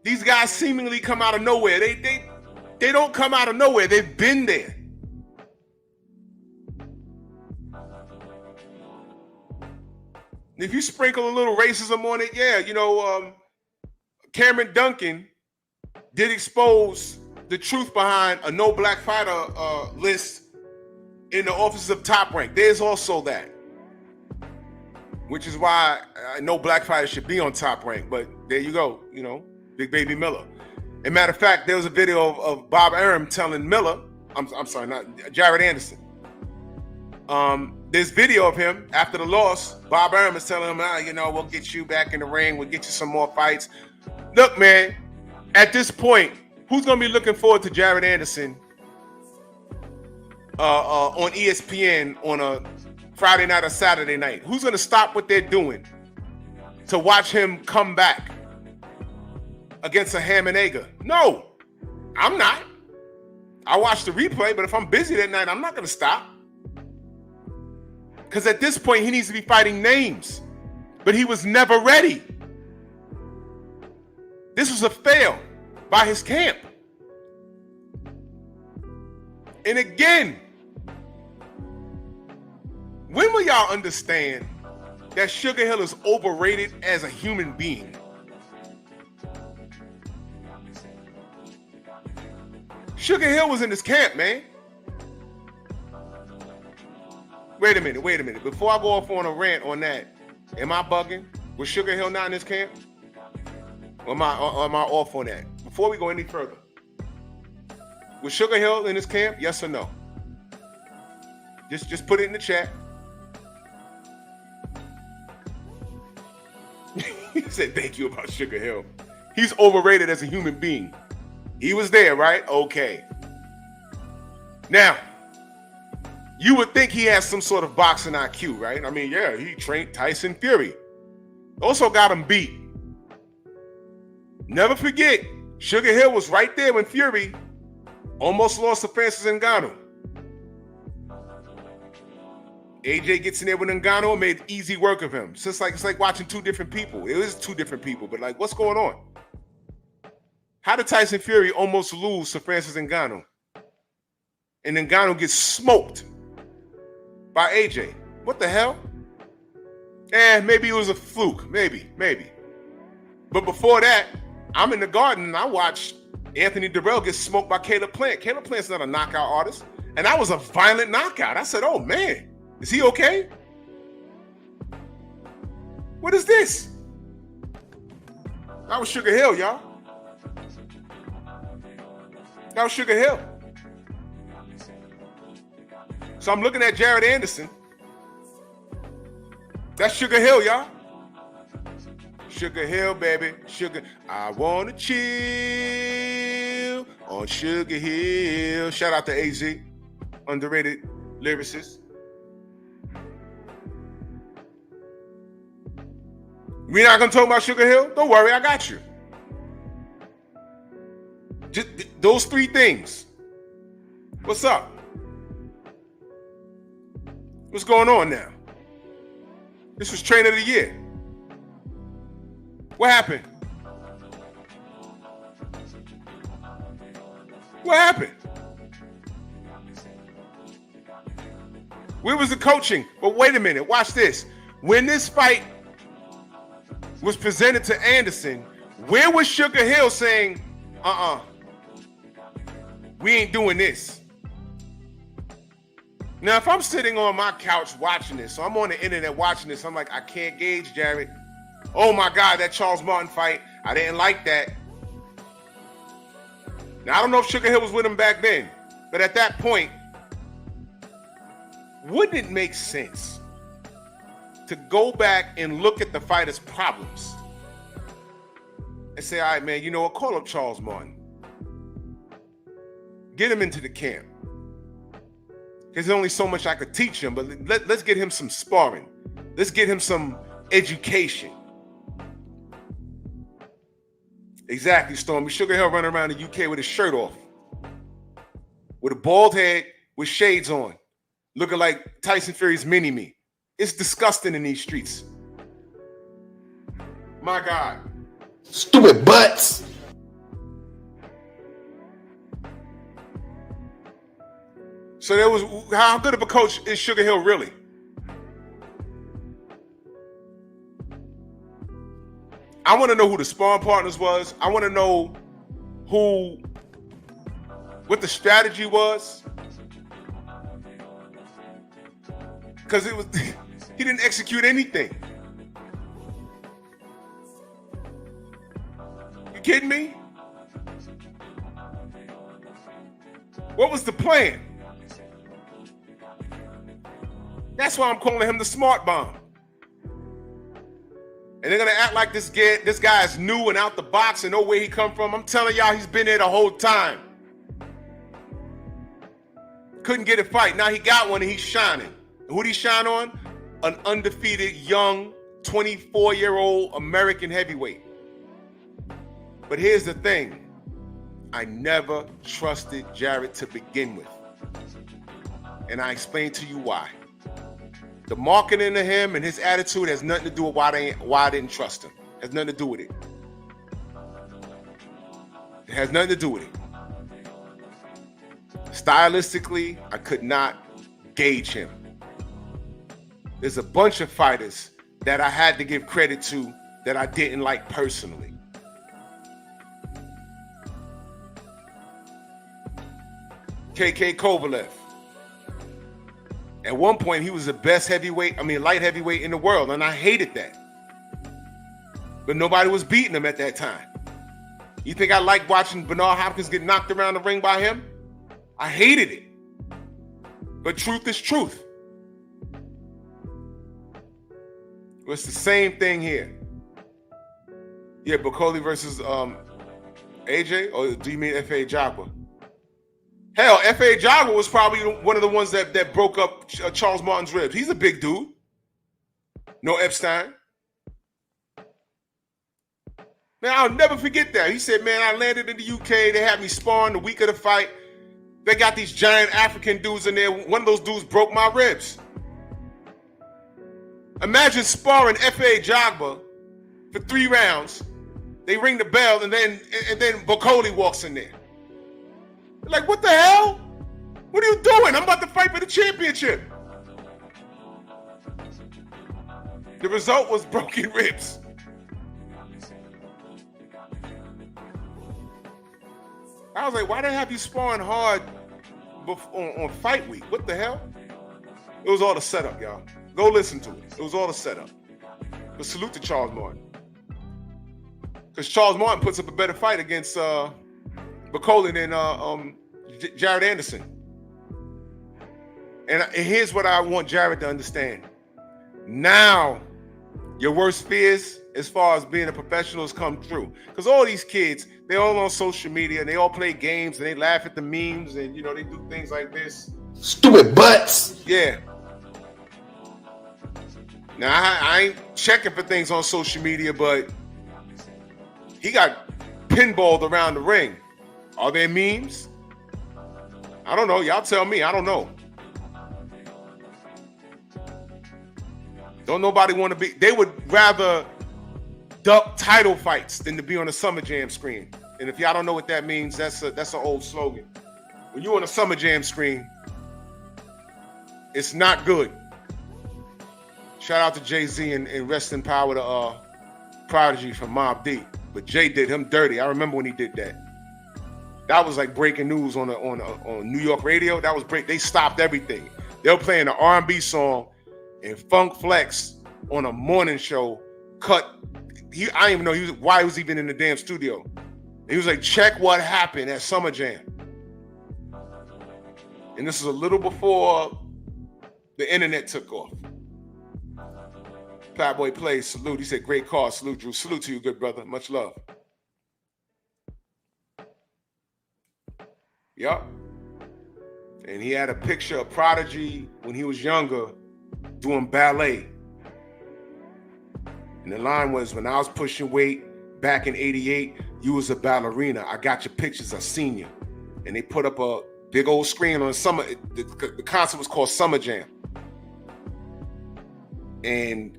these guys seemingly come out of nowhere. They don't come out of nowhere. They've been there. If you sprinkle a little racism on it, yeah, you know, Cameron Duncan did expose the truth behind a no black fighter list in the offices of Top Rank. There's also that, which is why no black fighter should be on Top Rank. But there you go, you know, Big Baby Miller. As a matter of fact, there was a video of Bob Arum telling Miller, I'm sorry, not Jared Anderson. This video of him after the loss, Bob Arum is telling him, you know, we'll get you back in the ring. We'll get you some more fights. Look, man, at this point, who's going to be looking forward to Jared Anderson on ESPN on a Friday night or Saturday night? Who's going to stop what they're doing to watch him come back against a ham and egger? No, I'm not. I watch the replay, but if I'm busy that night, I'm not going to stop. Because at this point, he needs to be fighting names. But he was never ready. This was a fail by his camp. And again, when will y'all understand that Sugar Hill is overrated as a human being? Sugar Hill was in his camp, man. Wait a minute. Before I go off on a rant on that, am I bugging? Was Sugar Hill not in his camp? Or am I off on that? Before we go any further, was Sugar Hill in his camp? Yes or no? Just put it in the chat. He said thank you about Sugar Hill. He's overrated as a human being. He was there, right? Okay. Now, you would think he has some sort of boxing IQ, right? I mean, yeah, he trained Tyson Fury. Also got him beat. Never forget, Sugar Hill was right there when Fury almost lost to Francis Ngannou. AJ gets in there with Ngannou and made easy work of him. So it's like watching two different people. It is two different people, but like, what's going on? How did Tyson Fury almost lose to Francis Ngannou? And Ngannou gets smoked by AJ. What the hell? Maybe it was a fluke. Maybe. But before that, I'm in the Garden and I watched Anthony Durrell get smoked by Caleb Plant. Caleb Plant's not a knockout artist. And that was a violent knockout. I said, oh man, is he okay? What is this? That was Sugar Hill, y'all. That was Sugar Hill. So I'm looking at Jared Anderson. That's Sugar Hill, y'all. Sugar Hill, baby. Sugar. I want to chill on Sugar Hill. Shout out to AZ. Underrated lyricist. We're not going to talk about Sugar Hill? Don't worry, I got you. Just those three things. What's up? What's going on now? This was Trainer of the Year. What happened? What happened? Where was the coaching? But wait a minute, watch this. When this fight was presented to Anderson, where was Sugar Hill saying, we ain't doing this? Now, if I'm sitting on my couch watching this, so I'm on the internet watching this, I'm like, I can't gauge Jarrett. Oh my God, that Charles Martin fight, I didn't like that. Now, I don't know if Sugar Hill was with him back then, but at that point, wouldn't it make sense to go back and look at the fighter's problems and say, all right, man, you know what? Call up Charles Martin. Get him into the camp. Because there's only so much I could teach him, but let's get him some sparring. Let's get him some education. Exactly, Stormy. Sugar Hill running around the UK with his shirt off, with a bald head, with shades on, looking like Tyson Fury's mini-me. It's disgusting in these streets. My God. Stupid butts. So there was, how good of a coach is Sugar Hill really? I want to know who the sparring partners was. I want to know what the strategy was. Because it was, he didn't execute anything. You kidding me? What was the plan? That's why I'm calling him the smart bomb. And they're gonna act like this guy is new and out the box and know where he come from. I'm telling y'all, he's been there the whole time. Couldn't get a fight. Now he got one and he's shining. Who'd he shine on? An undefeated young 24-year-old American heavyweight. But here's the thing. I never trusted Jarrett to begin with. And I explained to you why. The marketing of him and his attitude has nothing to do with why I didn't trust him. It has nothing to do with it. It has nothing to do with it. Stylistically, I could not gauge him. There's a bunch of fighters that I had to give credit to that I didn't like personally. KK Kovalev. At one point, he was the best light heavyweight in the world, and I hated that. But nobody was beating him at that time. You think I liked watching Bernard Hopkins get knocked around the ring by him? I hated it. But truth is truth. It's the same thing here. Yeah, Bakole versus AJ, or do you mean F.A. Jagba? Hell, F.A. Jagba was probably one of the ones that broke up Charles Martin's ribs. He's a big dude. No Epstein. Man, I'll never forget that. He said, man, I landed in the UK. They had me sparring the week of the fight. They got these giant African dudes in there. One of those dudes broke my ribs. Imagine sparring F.A. Jagba for 3 rounds. They ring the bell, and then Bakole walks in there. Like, what the hell? What are you doing? I'm about to fight for the championship. The result was broken ribs. I was like, why they have you sparring hard on fight week? What the hell? It was all the setup, y'all. Go listen to it. It was all the setup. But salute to Charles Martin. Because Charles Martin puts up a better fight against Bakole than Jarrett Anderson. And here's what I want Jarrett to understand. Now, your worst fears as far as being a professional has come true. Because all these kids, they're all on social media, and they all play games, and they laugh at the memes, and, you know, they do things like this. Stupid butts. Yeah. Now, I ain't checking for things on social media, but he got pinballed around the ring. Are there memes? I don't know. Y'all tell me. I don't know. Don't nobody want to be. They would rather duck title fights than to be on a Summer Jam screen. And if y'all don't know what that means, that's an old slogan. When you're on a Summer Jam screen, it's not good. Shout out to Jay-Z and rest in power to Prodigy from Mobb Deep, but Jay did him dirty. I remember when he did that. That was like breaking news on New York radio. That was They stopped everything. They were playing an R&B song, and Funk Flex on a morning show cut. I didn't even know why he was even in the damn studio. He was like, check what happened at Summer Jam. And this is a little before the internet took off. Flatboy plays, salute. He said, great call, salute, Drew. Salute to you, good brother. Much love. Yup. And he had a picture of Prodigy when he was younger doing ballet. And the line was, when I was pushing weight back in 88, you was a ballerina. I got your pictures, I seen you. And they put up a big old screen on the concert was called Summer Jam. And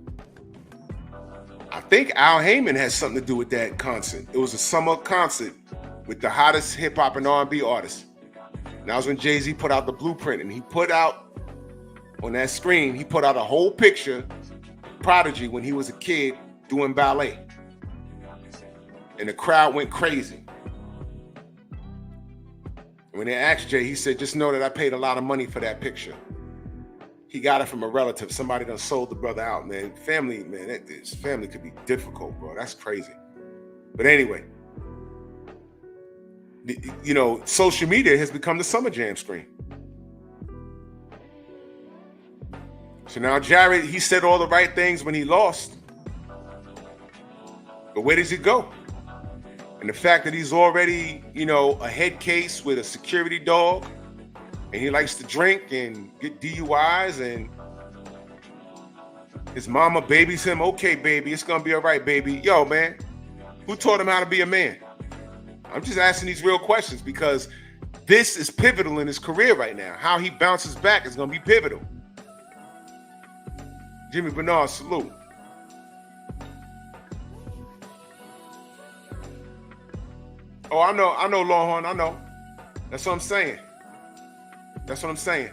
I think Al Heyman has something to do with that concert. It was a summer concert with the hottest hip hop and R&B artists. And that was when Jay-Z put out the blueprint, and he put out on that screen, he put out a whole picture of Prodigy when he was a kid doing ballet. And the crowd went crazy. When they asked Jay, he said, just know that I paid a lot of money for that picture. He got it from a relative. Somebody done sold the brother out, man. Family, man, this family could be difficult, bro. That's crazy. But anyway, you know, social media has become the Summer Jam screen. So now Jared, he said all the right things when he lost. But where does he go? And the fact that he's already, you know, a head case with a security dog, and he likes to drink and get DUIs, and his mama babies him. Okay, baby, it's gonna be all right, baby. Yo, man, who taught him how to be a man? I'm just asking these real questions because this is pivotal in his career right now. How he bounces back is gonna be pivotal. Jimmy Bernard, salute. Oh, I know, Longhorn, I know. That's what I'm saying. That's what I'm saying.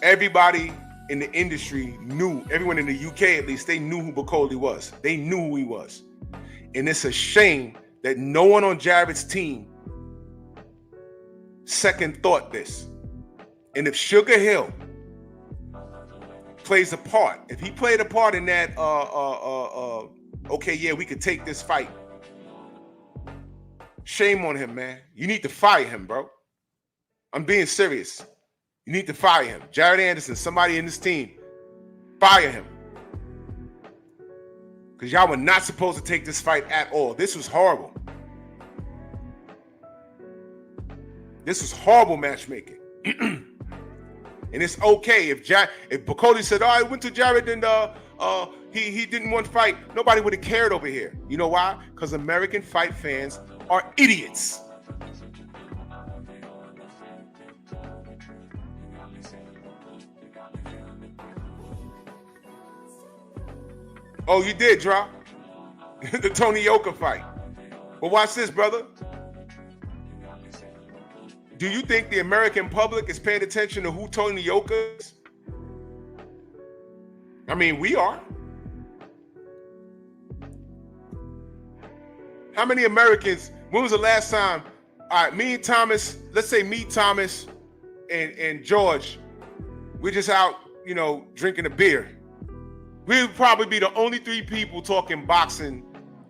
Everybody in the industry knew, everyone in the UK at least, they knew who Bakole was. They knew who he was. And it's a shame that no one on Jared's team second thought this. And if Sugar Hill plays a part, if he played a part in that, okay, yeah, we could take this fight. Shame on him, man. You need to fire him, bro. I'm being serious. You need to fire him. Jared Anderson, somebody in this team, fire him. Because y'all were not supposed to take this fight at all. This was horrible. This was horrible matchmaking. And it's okay if Bakole said, oh, I went to Jared and he didn't want to fight, nobody would have cared over here. You know why? Because American fight fans are idiots. Oh, you did drop the Tony Yoka fight. But watch this, brother. Do you think the American public is paying attention to who Tony Yoka is? I mean, we are. How many Americans, when was the last time, all right, me and Thomas, let's say me, Thomas, and George, we're just out, you know, drinking a beer. We would probably be the only three people talking boxing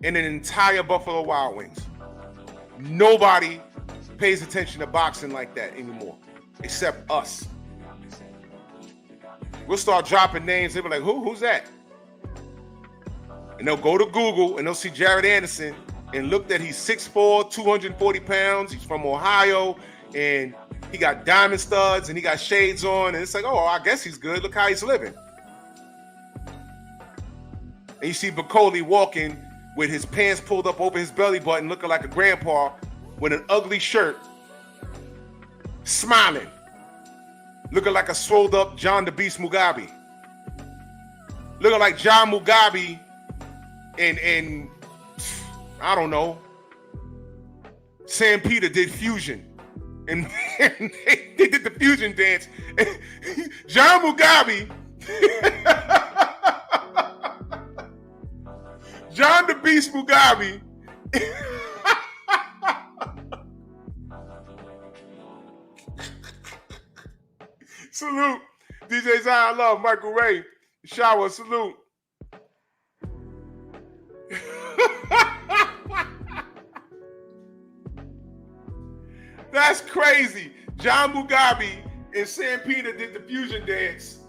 in an entire Buffalo Wild Wings. Nobody pays attention to boxing like that anymore, except us. We'll start dropping names. They'll be like, who's that? And they'll go to Google and they'll see Jared Anderson and look that he's 6'4", 240 pounds. He's from Ohio and he got diamond studs and he got shades on. And it's like, oh, I guess he's good. Look how he's living. And you see Bakole walking with his pants pulled up over his belly button, looking like a grandpa with an ugly shirt, smiling, looking like a swolled up John the Beast Mugabe. Looking like John Mugabe and I don't know, Sam Peter did fusion. And they did the fusion dance. John Mugabe the Beast Mugabe. Salute. DJ Zion Love, Michael Ray. Shower, salute. That's crazy. John Mugabe and Sam Peter did the fusion dance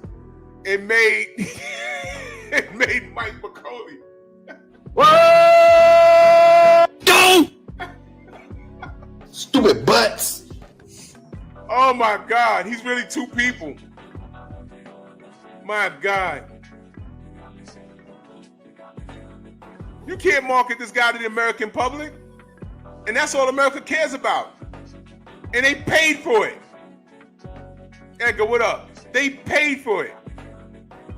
and made it made Mike Bakole. Whoa! Don't! Stupid butts. Oh my God, he's really two people. My God. You can't market this guy to the American public. And that's all America cares about. And they paid for it. Edgar, what up? They paid for it.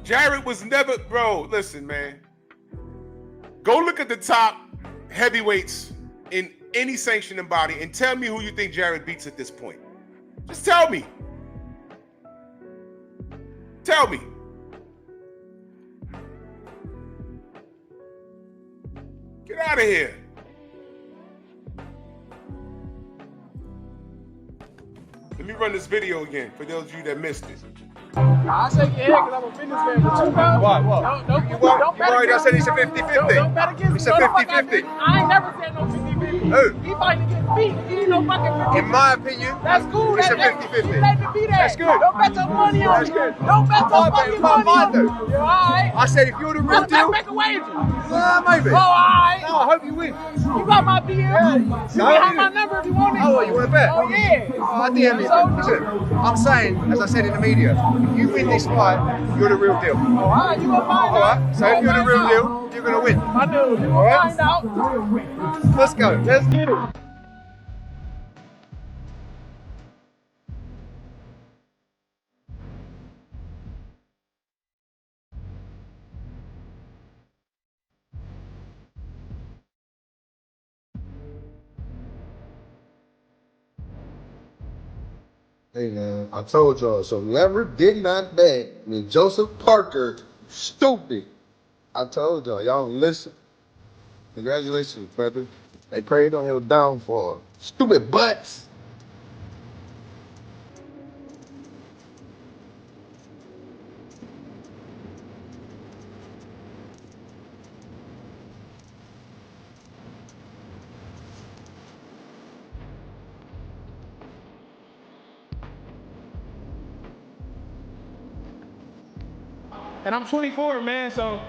Jared was never, bro, listen, man. Go look at the top heavyweights in any sanctioning body and tell me who you think Jared beats at this point. Just tell me. Tell me. Get out of here. Let me run this video again for those of you that missed it. I shake your head because I'm a businessman, but you know. What? You worried I said it's a 50-50? Don't bet against me. It's a 50-50. I ain't never said no 50-50. Who? He fighting against me. He ain't no fucking 50-50. In my opinion, That's cool. it's a That's 50-50. You let me be that. That's good. Don't bet your money on That's me. good. Don't bet your fucking money on me. Yeah, all right. I said if you're the real Let's deal, make a wager. maybe. Oh, all right. No, I hope you win. You got my DM. You can have my number if you want it. Oh, you want to bet? Oh, yeah. I DM you. Listen, I'm saying, as I said in the media, if you win this fight, you're the real deal. Oh, all right. You gonna find All out. right. So if you're the real deal, you're gonna win. I know. You All gonna right. find out. Let's go. Let's get it. Hey man, I told y'all, so whoever did not bet with Joseph Parker, stupid. I told y'all, y'all don't listen. Congratulations, brother. They prayed on your downfall. Stupid butts. And I'm 24, man, so.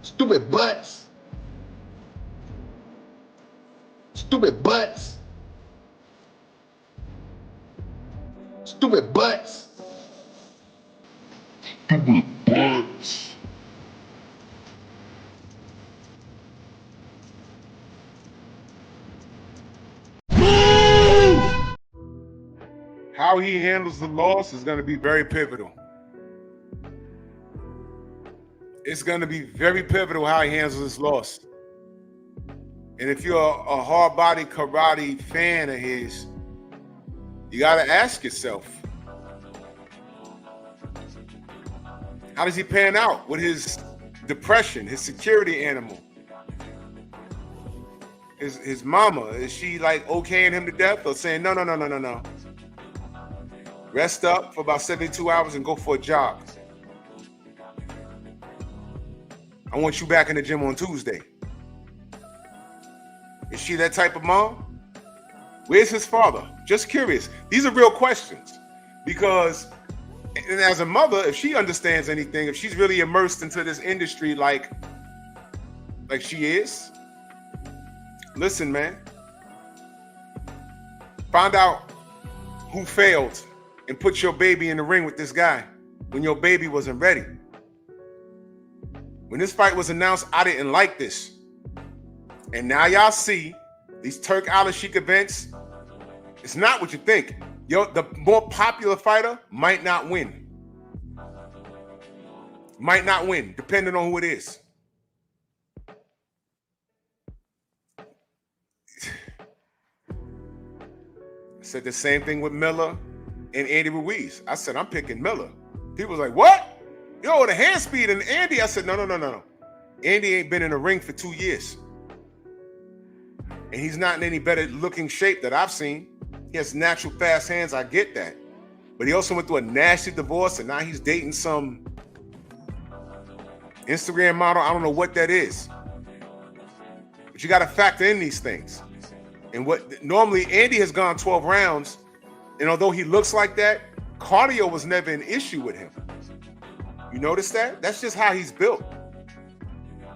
Stupid butts. Stupid butts. Stupid butts. Stupid butts. How he handles the loss is going to be very pivotal. It's going to be very pivotal how he handles this loss. And if you're a hard-body karate fan of his, you got to ask yourself, how does he pan out with his depression, his security animal? His mama, is she like okaying him to death or saying, no. Rest up for about 72 hours and go for a jog. I want you back in the gym on Tuesday. Is she that type of mom? Where's his father? Just curious. These are real questions. Because, and as a mother, if she understands anything, if she's really immersed into this industry like she is, listen, man. Find out who failed and put your baby in the ring with this guy when your baby wasn't ready. When this fight was announced, I didn't like this. And now y'all see these Turk Al-Sheikh events, it's not what you think. The more popular fighter might not win. Might not win, depending on who it is. I said the same thing with Miller and Andy Ruiz. I said, I'm picking Miller. People was like, what? yo, the hand speed and Andy. I said, no. Andy ain't been in the ring for 2 years. And he's not in any better looking shape that I've seen. He has natural fast hands, I get that. But he also went through a nasty divorce, and now he's dating some Instagram model. I don't know what that is. But you got to factor in these things. And what normally Andy has gone 12 rounds, and although he looks like that, cardio was never an issue with him. You notice that? That's just how he's built.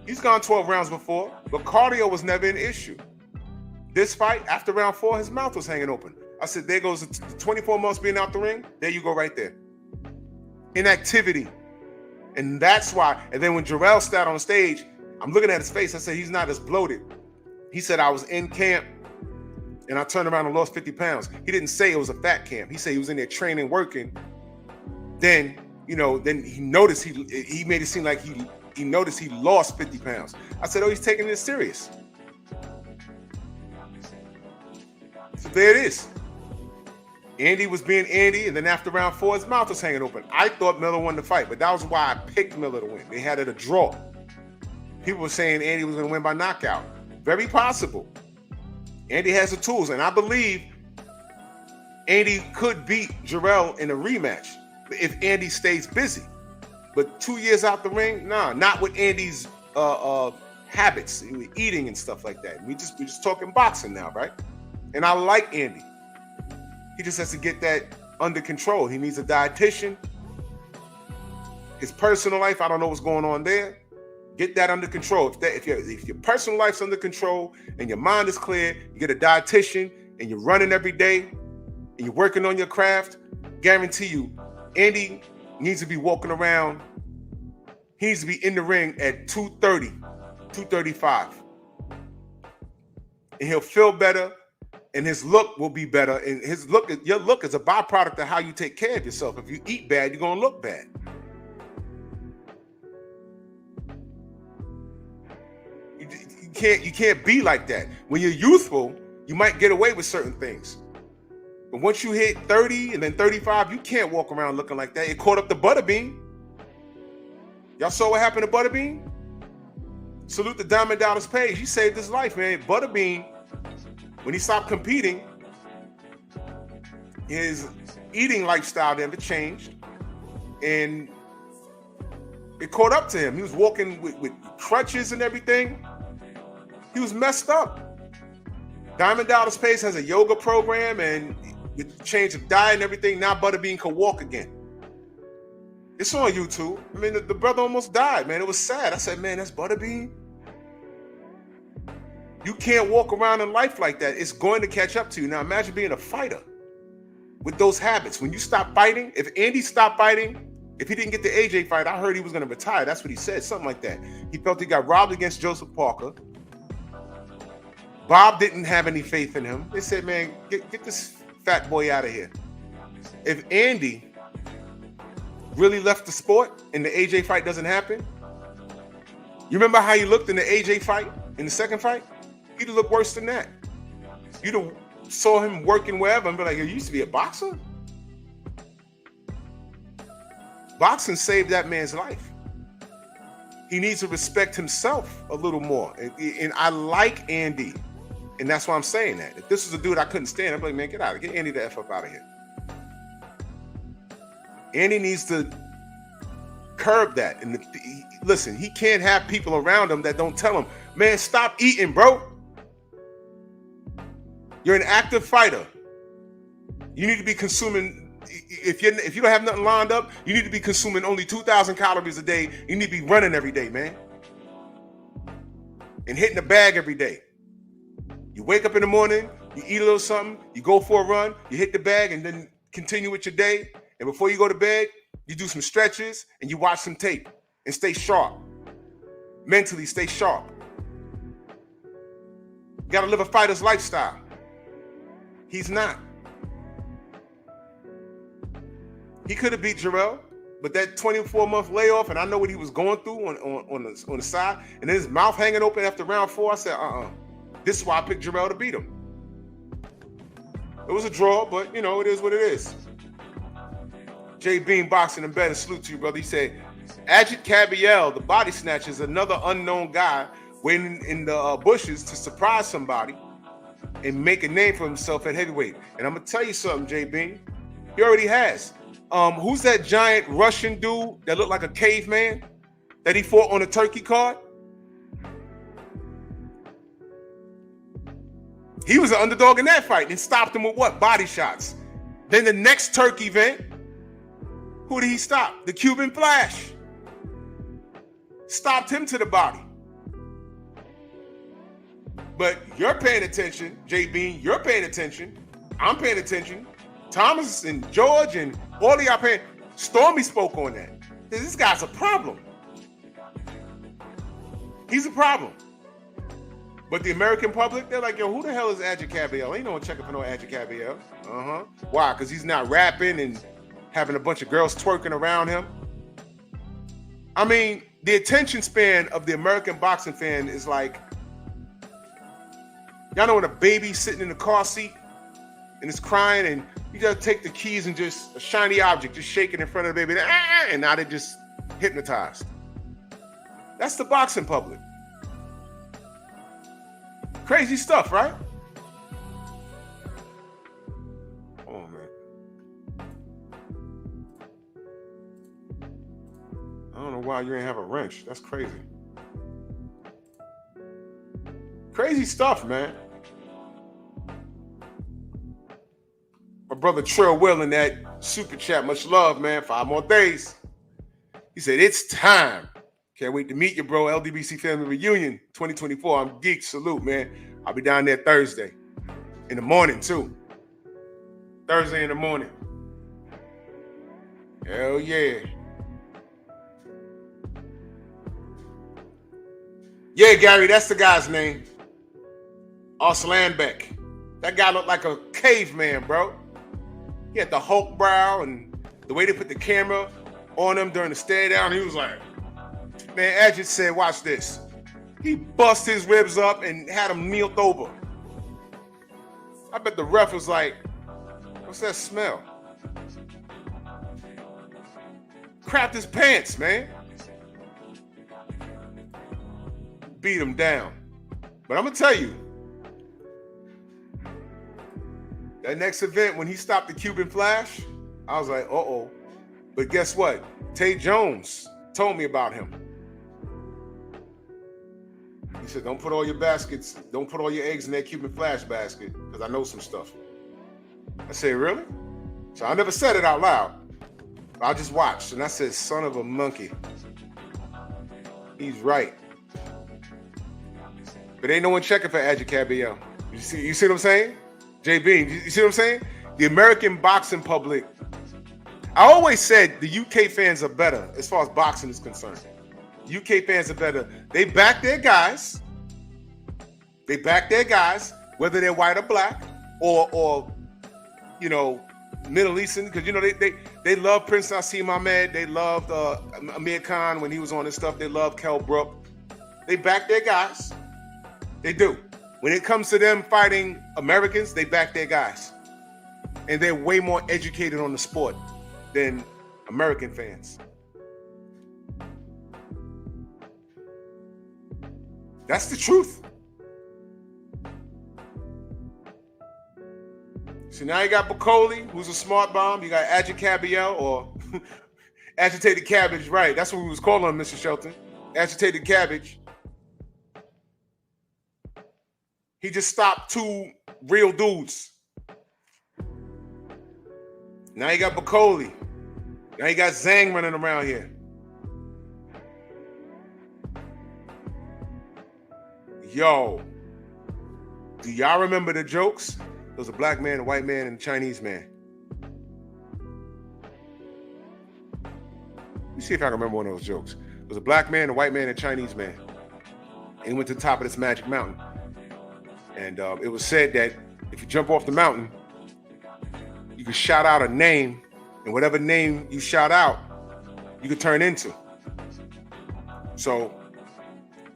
He's gone 12 rounds before, but cardio was never an issue. This fight, after round 4, his mouth was hanging open. I said, there goes the 24 months being out the ring. There you go right there. Inactivity. And that's why. And then when Jarrell sat on stage, I'm looking at his face. I said, he's not as bloated. He said, I was in camp and I turned around and lost 50 pounds. He didn't say it was a fat camp. He said he was in there training, working. Then, then he noticed he made it seem like he noticed he lost 50 pounds. I said, oh, he's taking this serious. So there it is. Andy was being Andy, and then after round 4, his mouth was hanging open. I thought Miller won the fight, but that was why I picked Miller to win. They had it a draw. People were saying Andy was going to win by knockout. Very possible. Andy has the tools, and I believe Andy could beat Jarrell in a rematch if Andy stays busy. But 2 years out the ring, nah, not with Andy's habits, eating and stuff like that. We just talking boxing now, right? And I like Andy. He just has to get that under control. He needs a dietitian. His personal life, I don't know what's going on there. Get that under control. If your personal life's under control and your mind is clear, you get a dietitian and you're running every day and you're working on your craft, guarantee you, Andy needs to be walking around. He needs to be in the ring at 230, 235. And he'll feel better. And his look will be better. And your look is a byproduct of how you take care of yourself. If you eat bad, you're gonna look bad. You can't be like that. When you're youthful, you might get away with certain things. But once you hit 30 and then 35, you can't walk around looking like that. It caught up to Butterbean. Y'all saw what happened to Butterbean? Salute to Diamond Dallas Page. He saved his life, man. Butterbean, when he stopped competing, his eating lifestyle never changed, and it caught up to him. He was walking with crutches and everything. He was messed up. Diamond Dallas Page has a yoga program, and with the change of diet and everything, now Butterbean can walk again. It's on YouTube. I mean, the brother almost died, man. It was sad. I said, man, that's Butterbean. You can't walk around in life like that. It's going to catch up to you. Now imagine being a fighter with those habits. When you stop fighting, if Andy stopped fighting, if he didn't get the AJ fight, I heard he was going to retire. That's what he said, something like that. He felt he got robbed against Joseph Parker. Bob didn't have any faith in him. They said, man, get this fat boy out of here. If Andy really left the sport and the AJ fight doesn't happen, you remember how he looked in the AJ fight, in the second fight? He'd look worse than that. You'd have saw him working wherever and be like, you used to be a boxer? Boxing saved that man's life. He needs to respect himself a little more. And I like Andy. And that's why I'm saying that. If this was a dude I couldn't stand, I'd be like, man, get out of here. Get Andy the F up out of here. Andy needs to curb that. And listen, he can't have people around him that don't tell him, man, stop eating, bro. You're an active fighter. You need to be consuming, if you don't have nothing lined up, you need to be consuming only 2,000 calories a day. You need to be running every day, man. And hitting the bag every day. You wake up in the morning, you eat a little something, you go for a run, you hit the bag, and then continue with your day. And before you go to bed, you do some stretches and you watch some tape and stay sharp. Mentally, stay sharp. You gotta live a fighter's lifestyle. He's not. He could have beat Jarrell, but that 24-month layoff, and I know what he was going through on the side, and then his mouth hanging open after round 4, I said, This is why I picked Jarrell to beat him. It was a draw, but, it is what it is. J Bean Boxing and Betting, salute to you, brother. He said, Ajit Cabiel, the body snatcher, is another unknown guy waiting in the bushes to surprise somebody and make a name for himself at heavyweight. And I'm gonna tell you something, JB. He already has. Who's that giant Russian dude that looked like a caveman that he fought on a turkey card? He was an underdog in that fight and stopped him with what? Body shots. Then the next turkey event, who did he stop? The Cuban Flash. Stopped him to the body. But you're paying attention, JB, you're paying attention. I'm paying attention. Thomas and George and all of y'all paying. Stormy spoke on that. This guy's a problem. He's a problem. But the American public, they're like, yo, who the hell is Ajit Cabiel? Ain't no one checking for no Ajit Cabiel. Why? Because he's not rapping and having a bunch of girls twerking around him. I mean, the attention span of the American boxing fan is like, y'all know when a baby's sitting in the car seat and it's crying and you just take the keys and just a shiny object, just shake it in front of the baby, and now they're just hypnotized. That's the boxing public. Crazy stuff, right? Oh, man. I don't know why you ain't have a wrench. That's crazy. Crazy stuff, man. My brother Trill Will in that super chat, much love, man. 5 more days. He said, it's time. Can't wait to meet you, bro. LDBC Family Reunion 2024. I'm geek. Salute, man. I'll be down there Thursday. In the morning, too. Thursday in the morning. Hell yeah. Yeah, Gary, that's the guy's name. Arslanbek. That guy looked like a caveman, bro. He had the Hulk brow and the way they put the camera on him during the stare down, he was like, man, Ajit said, watch this. He bust his ribs up and had him kneeled over. I bet the ref was like, what's that smell? Crapped his pants, man. Beat him down. But I'm going to tell you, that next event, when he stopped the Cuban Flash, I was like, uh-oh. But guess what? Tay Jones told me about him. He said, don't put all your eggs in that Cuban Flash basket, because I know some stuff. I said, really? So I never said it out loud. I just watched, and I said, son of a monkey. He's right. But ain't no one checking for Ajit Cabiel. You see what I'm saying? JB, you see what I'm saying? The American boxing public, I always said the UK fans are better as far as boxing is concerned. UK fans are better. They back their guys. They back their guys, whether they're white or black, or you know, Middle Eastern, because you know they love Prince Nassim Ahmed. They loved Amir Khan when he was on his stuff. They love Kell Brook. They back their guys. They do. When it comes to them fighting Americans, they back their guys. And they're way more educated on the sport than American fans. That's the truth. So now you got Bakole, who's a smart bomb. You got Ajit Cabiel, or agitated cabbage, right? That's what we was calling him, Mr. Shelton. Agitated cabbage. He just stopped 2 real dudes. Now you got Bakole. Now you got Zhang running around here. Yo, do y'all remember the jokes? There was a black man, a white man, and a Chinese man. Let me see if I can remember one of those jokes. There was a black man, a white man, and a Chinese man. And he went to the top of this magic mountain. And it was said that if you jump off the mountain, you can shout out a name, and whatever name you shout out, you can turn into. So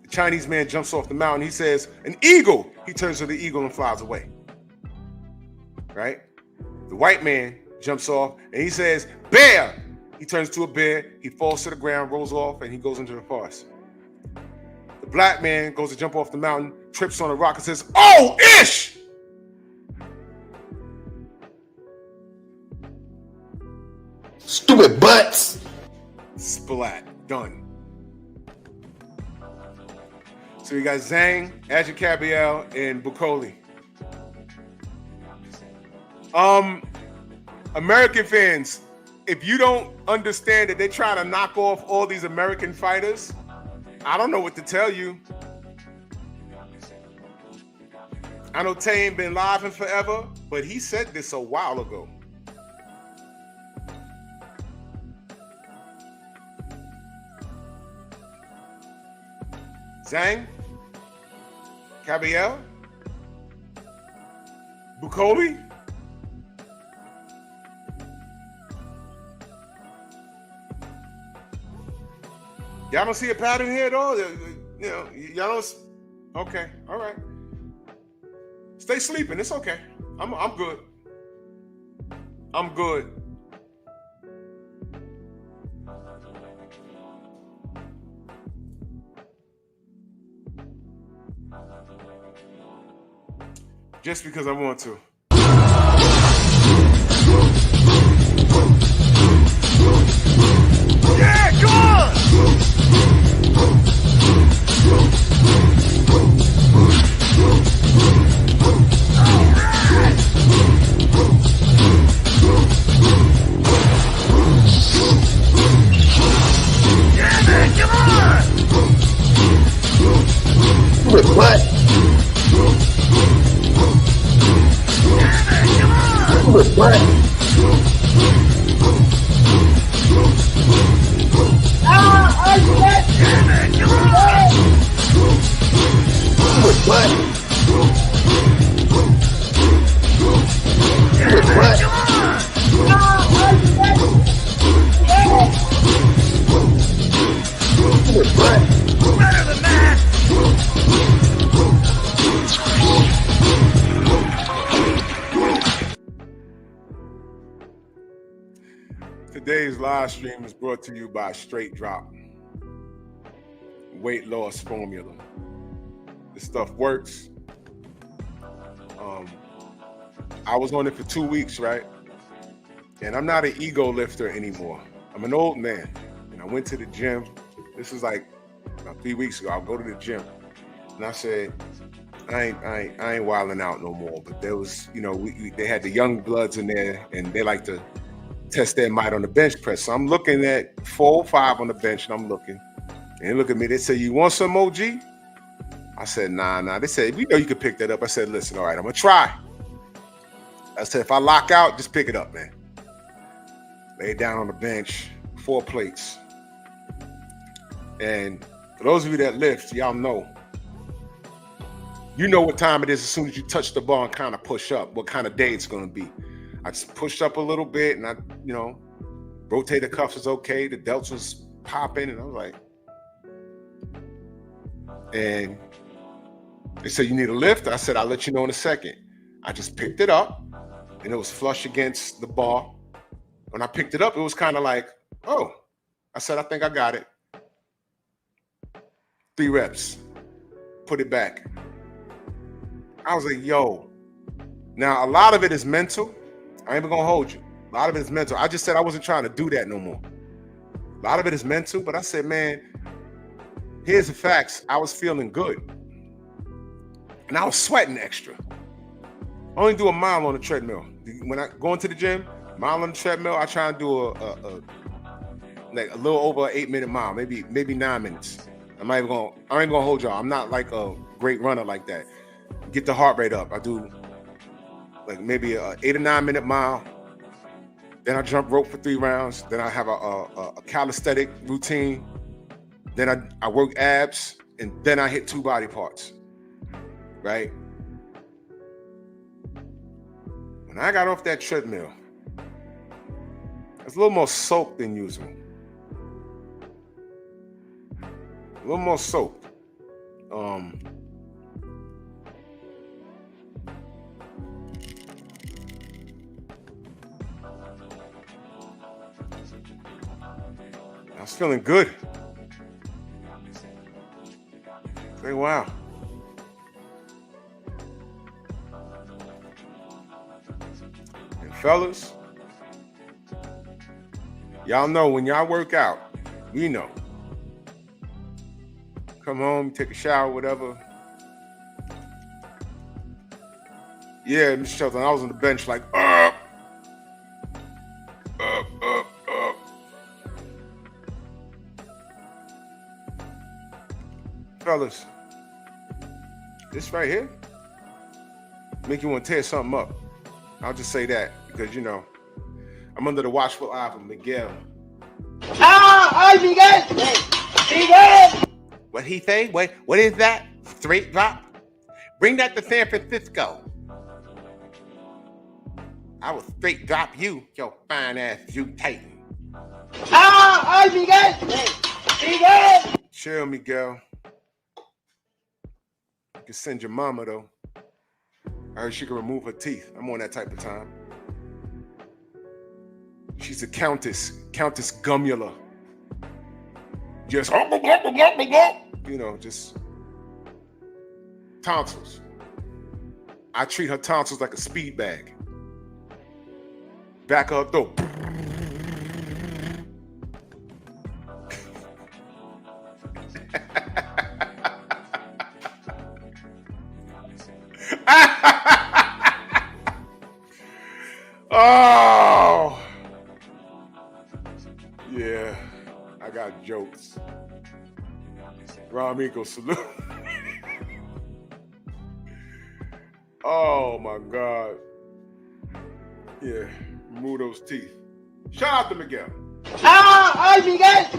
the Chinese man jumps off the mountain. He says, an eagle. He turns to the eagle and flies away. Right? The white man jumps off and he says, bear. He turns to a bear, he falls to the ground, rolls off, and he goes into the forest. The black man goes to jump off the mountain, trips on a rock and says, "Oh, ish!" Stupid butts. Splat. Done. So you got Zhang, Adjikabiel, and Bakole. American fans, if you don't understand that they're trying to knock off all these American fighters, I don't know what to tell you. I know Tay ain't been live in forever, but he said this a while ago. Zhang, Kabiel, Bakole. Y'all don't see a pattern here at all? You know, y'all don't. Okay, all right. Stay sleeping. It's okay. I'm good. I'm good. Just because I want to. Yeah, come on! Yeah, man, come on! What? What? Better than that! Today's live stream is brought to you by Straight Drop weight loss formula. This stuff works. I was on it for 2 weeks, right? And I'm not an ego lifter anymore. I'm an old man, and I went to the gym. This was like about 3 weeks ago. I'll go to the gym, and I said, I ain't wilding out no more. But there was, you know, they had the young bloods in there, and they like to test their might on the bench press. So I'm looking at 4 or 5 on the bench, and I'm looking. And they look at me, they say, "You want some, OG?" I said, nah. They said, "We know you can pick that up." I said, "Listen, all right, I'm gonna try." I said, "If I lock out, just pick it up, man." Lay down on the bench, 4 plates. And for those of you that lift, y'all know. You know what time it is as soon as you touch the bar and kind of push up, what kind of day it's gonna be. I just pushed up a little bit, and I, you know, rotator cuffs was okay, the delts was popping, and I was like, and they said, "You need a lift?" I said, "I'll let you know in a second." I just picked it up, and it was flush against the bar. When I picked it up, it was kind of like, oh. I said, "I think I got it." 3 reps. Put it back. I was like, yo. Now, a lot of it is mental. I ain't even gonna hold you. A lot of it is mental. I just said I wasn't trying to do that no more. A lot of it is mental, but I said, man, here's the facts. I was feeling good. And I was sweating extra. I only do a mile on the treadmill. When I go into the gym, mile on the treadmill, I try and do like a little over an 8-minute mile, maybe 9 minutes. I ain't gonna hold y'all. I'm not like a great runner like that. Get the heart rate up. I do like maybe a 8 or 9 minute mile. Then I jump rope for 3 rounds. Then I have a calisthenic routine. Then I work abs, and then I hit 2 body parts. Right? When I got off that treadmill, I was a little more soaked than usual. A little more soaked. feeling good. Say, wow. And fellas, y'all know when y'all work out, we know. Come home, take a shower, whatever. Yeah, Mr. Shelton, I was on the bench like, up. Fellas, this right here make you want to tear something up. I'll just say that because, you know, I'm under the watchful eye of Miguel. ¡Ay, Miguel! ¡Miguel! What he say? What is that? Straight drop? Bring that to San Francisco. I will straight drop you, your fine ass Jew Titan. ¡Ay, Miguel! ¡Miguel! Chill, Miguel. You can send your mama, though. I heard she can remove her teeth. I'm on that type of time. She's a Countess Gumula. Just, you know, just tonsils. I treat her tonsils like a speed bag. Back up, though. Oh, yeah, I got jokes. Ramico, salute. Oh my God. Yeah, remove those teeth. Shout out to Miguel. ¡Ay, Miguel!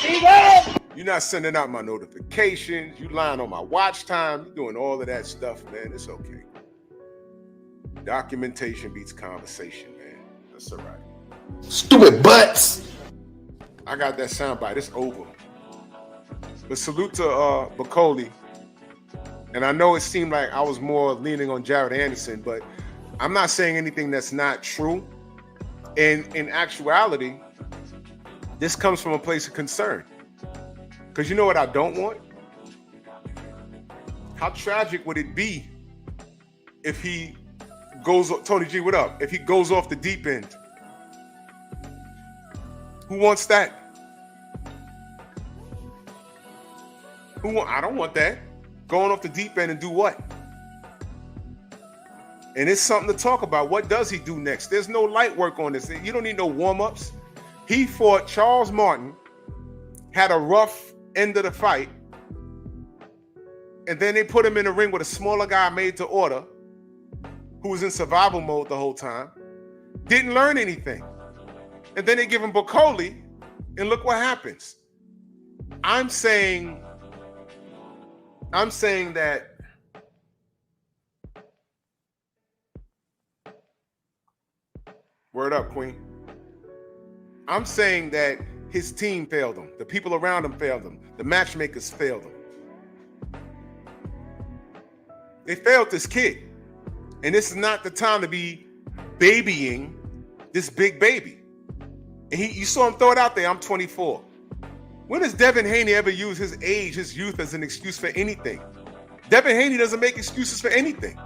¡Miguel! You're not sending out my notifications. You lying on my watch time. You're doing all of that stuff, man. It's okay. Documentation beats conversation, man. That's all right. Stupid butts. I got that soundbite. It's over. But salute to Bakole. And I know it seemed like I was more leaning on Jared Anderson, but I'm not saying anything that's not true. And in actuality, this comes from a place of concern. Because you know what I don't want? How tragic would it be if he goes, Tony G, what up? If he goes off the deep end? Who wants that? I don't want that. Going off the deep end and do what? And it's something to talk about. What does he do next? There's no light work on this. You don't need no warm-ups. He fought Charles Martin, had a rough end of the fight, and then they put him in the ring with a smaller guy made to order who was in survival mode the whole time, didn't learn anything. And then they give him Bakole, and look what happens. I'm saying that word up, Queen. I'm saying that his team failed him. The people around him failed him. The matchmakers failed him. They failed this kid. And this is not the time to be babying this big baby. And you saw him throw it out there, I'm 24. When has Devin Haney ever used his age, his youth as an excuse for anything? Devin Haney doesn't make excuses for anything.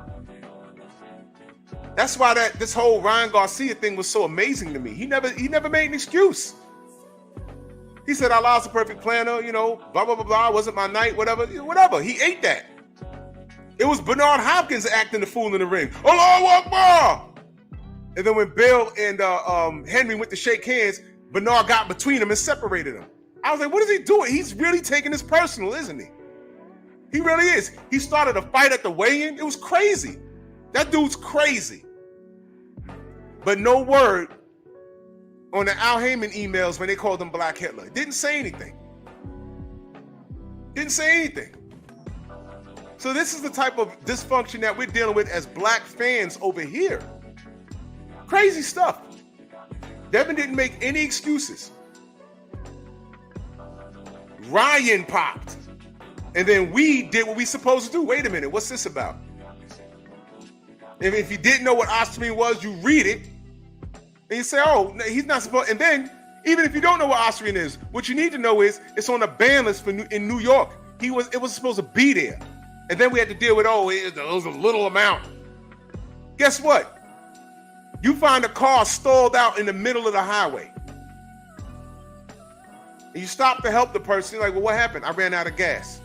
That's why this whole Ryan Garcia thing was so amazing to me. He never made an excuse. He said, Allah's a perfect planner, you know, blah, blah, blah, blah, wasn't my night, whatever. He ate that. It was Bernard Hopkins acting the fool in the ring. Allahu Akbar! And then when Bill and Henry went to shake hands, Bernard got between them and separated them. I was like, what is he doing? He's really taking this personal, isn't he? He really is. He started a fight at the weigh-in. It was crazy. That dude's crazy. But no word on the Al Heyman emails when they called him Black Hitler. Didn't say anything. Didn't say anything. So this is the type of dysfunction that we're dealing with as black fans over here. Crazy stuff. Devin didn't make any excuses. Ryan popped. And then we did what we supposed to do. Wait a minute, what's this about? If you didn't know what ostromy was, you read it. And you say, oh, he's not supposed. And then Even if you don't know what Austrian is, what you need to know is it's on a ban list in New York. It was supposed to be there. And then we had to deal with, it was a little amount. Guess what? You find a car stalled out in the middle of the highway. And you stop to help the person. You're like, well, what happened? I ran out of gas.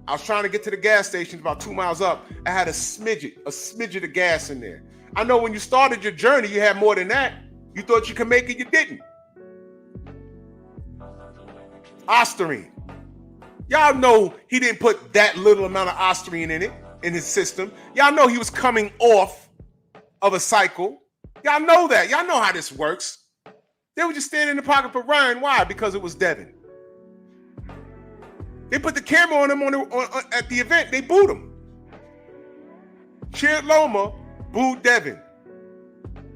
I was trying to get to the gas station about 2 miles up. I had a smidget of gas in there. I know when you started your journey, you had more than that. You thought you could make it, you didn't. Ostarine. Y'all know he didn't put that little amount of Ostarine in it, in his system. Y'all know he was coming off of a cycle. Y'all know that. Y'all know how this works. They were just standing in the pocket for Ryan. Why? Because it was Devin. They put the camera on him at the event. They booed him. Cheered Loma, booed Devin.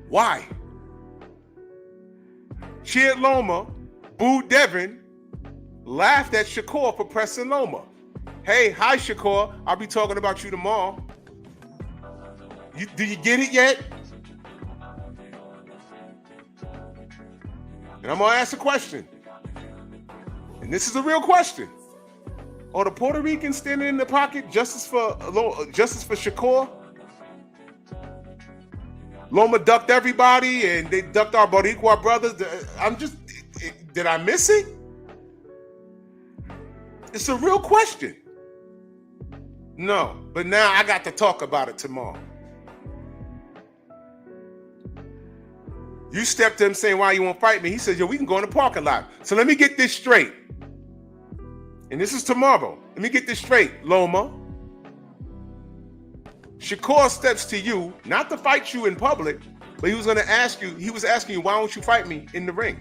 Why? Cheered Loma, booed Devin, laughed at Shakur for pressing Loma. Hey, hi Shakur, I'll be talking about you tomorrow. Do you get it yet? And I'm gonna ask a question. And this is a real question. Are the Puerto Ricans standing in the pocket justice for Shakur? Loma ducked everybody and they ducked our Boricua brothers. Did I miss it? It's a real question. No, but now I got to talk about it tomorrow. You stepped to him saying, why you won't fight me? He said, yo, we can go in the parking lot. So let me get this straight. And this is tomorrow. Let me get this straight, Loma. Shakur steps to you, not to fight you in public, but he was asking you, why don't you fight me in the ring?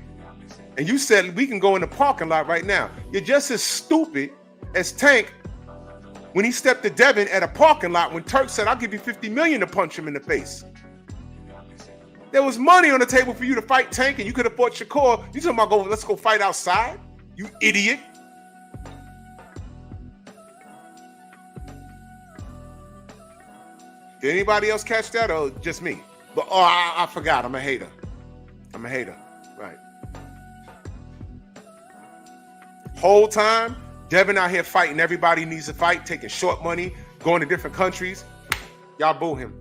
And you said, we can go in the parking lot right now. You're just as stupid as Tank when he stepped to Devin at a parking lot when Turk said, I'll give you $50 million to punch him in the face. There was money on the table for you to fight Tank and you could have fought Shakur. You talking about let's go fight outside? You idiot. Did anybody else catch that or just me? But I forgot. I'm a hater. Right. Whole time, Devin out here fighting everybody needs to fight, taking short money, going to different countries. Y'all boo him.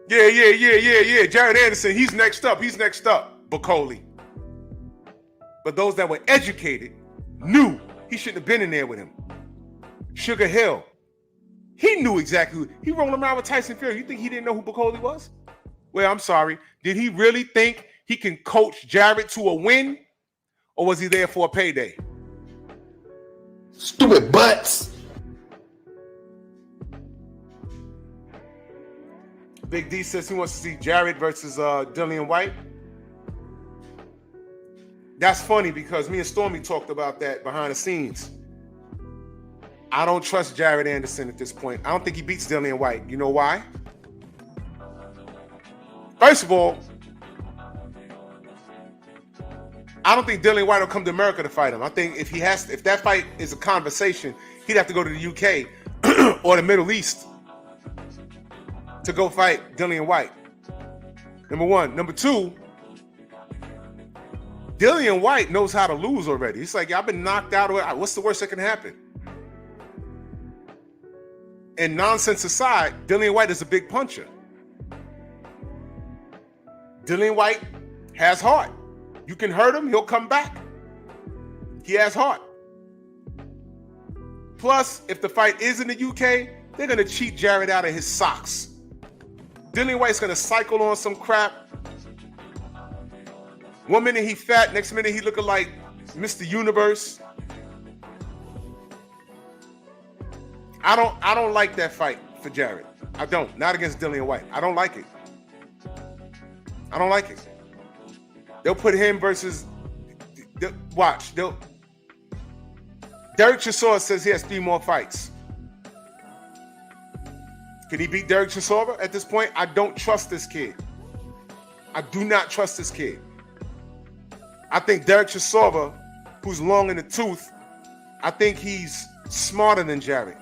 Yeah. Jared Anderson, he's next up. Bakole. But those that were educated knew he shouldn't have been in there with him. Sugar Hill. He knew exactly he rolled around with Tyson Fury. You think he didn't know who Bakole was? Well, I'm sorry. Did he really think he can coach Jared to a win? Or was he there for a payday? Stupid butts. Big D says he wants to see Jared versus Dillian White. That's funny because me and Stormy talked about that behind the scenes. I don't trust Jared Anderson at this point. I don't think he beats Dillian White. You know why? First of all, I don't think Dillian White will come to America to fight him. I think if that fight is a conversation, he'd have to go to the UK or the Middle East to go fight Dillian White. Number one. Number two, Dillian White knows how to lose already. He's like, I've been knocked out. What's the worst that can happen? And nonsense aside, Dillian White is a big puncher. Dillian White has heart. You can hurt him, he'll come back. He has heart. Plus, if the fight is in the UK, they're going to cheat Jared out of his socks. Dillian White's going to cycle on some crap. One minute he fat, next minute he looking like Mr. Universe. I don't like that fight for Jared. I don't. Not against Dillian White. I don't like it. They'll put him versus... Watch. Derek Chisora says he has 3 more fights. Can he beat Derek Chisora at this point? I don't trust this kid. I do not trust this kid. I think Derek Chisora, who's long in the tooth, I think he's smarter than Jared.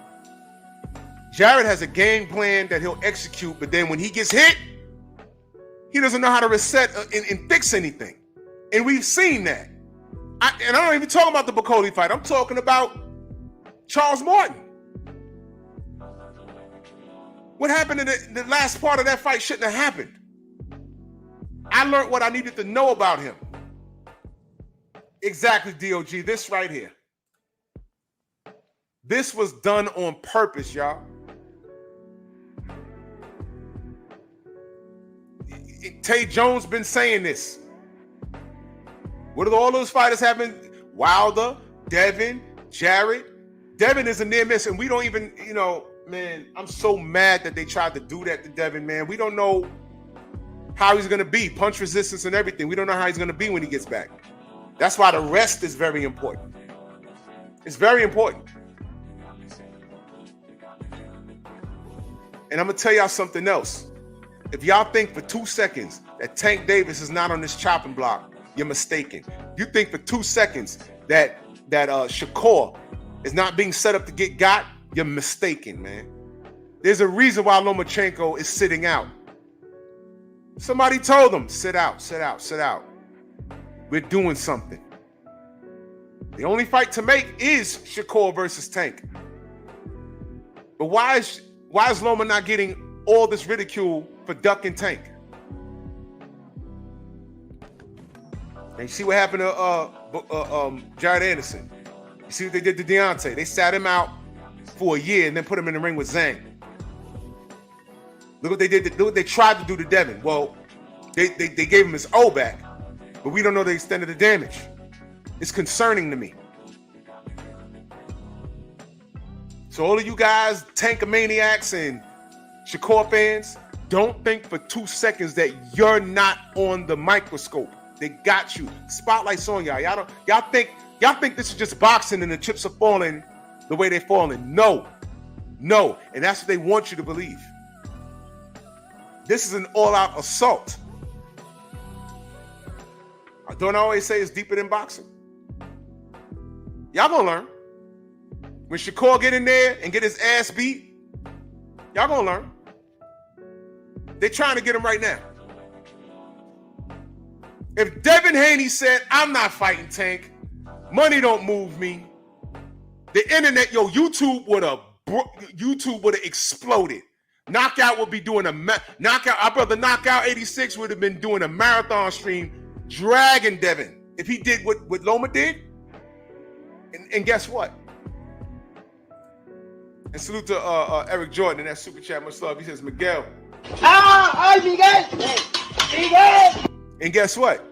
Jared has a game plan that he'll execute, but then when he gets hit, He doesn't know how to reset and fix anything. And we've seen that. And I don't even talk about the Bakole fight. I'm talking about Charles Martin. What happened in the last part of that fight shouldn't have happened. I learned what I needed to know about him. Exactly, DOG. This right here. This was done on purpose, y'all. Tay Jones been saying this. What do all those fighters have been? Wilder, Devin, Jarrett. Devin is a near miss, and we don't even, man, I'm so mad that they tried to do that to Devin, man. We don't know how he's going to be, punch resistance and everything. We don't know how he's going to be when he gets back. That's why the rest is very important. It's very important. And I'm going to tell y'all something else. If y'all think for 2 seconds that Tank Davis is not on this chopping block, you're mistaken. You think for 2 seconds that Shakur is not being set up to get got, you're mistaken, man. There's a reason why Lomachenko is sitting out. Somebody told him, sit out, sit out, sit out. We're doing something. The only fight to make is Shakur versus Tank. But why is Loma not getting all this ridicule for ducking Tank? And you see what happened to Jared Anderson. You see what they did to Deontay. They sat him out for a year and then put him in the ring with Zhang. Look what they did. Look what they tried to do to Devin. Well, they gave him his O back, but we don't know the extent of the damage. It's concerning to me. So all of you guys, Tankamaniacs and Shakur fans, don't think for 2 seconds that you're not on the microscope. They got you. Spotlight's on y'all. Y'all think this is just boxing and the chips are falling the way they're falling. No. And that's what they want you to believe. This is an all-out assault. Don't I always say it's deeper than boxing? Y'all gonna learn. When Shakur get in there and get his ass beat, y'all gonna learn. They're trying to get him right now. If Devin Haney said, I'm not fighting Tank, money don't move me, the internet, YouTube would have exploded. Knockout would be doing knockout. Our brother Knockout 86 would have been doing a marathon stream dragging Devin if he did what Loma did. And guess what? And salute to Eric Jordan in that super chat. Much love. He says, Miguel. Miguel. And guess what?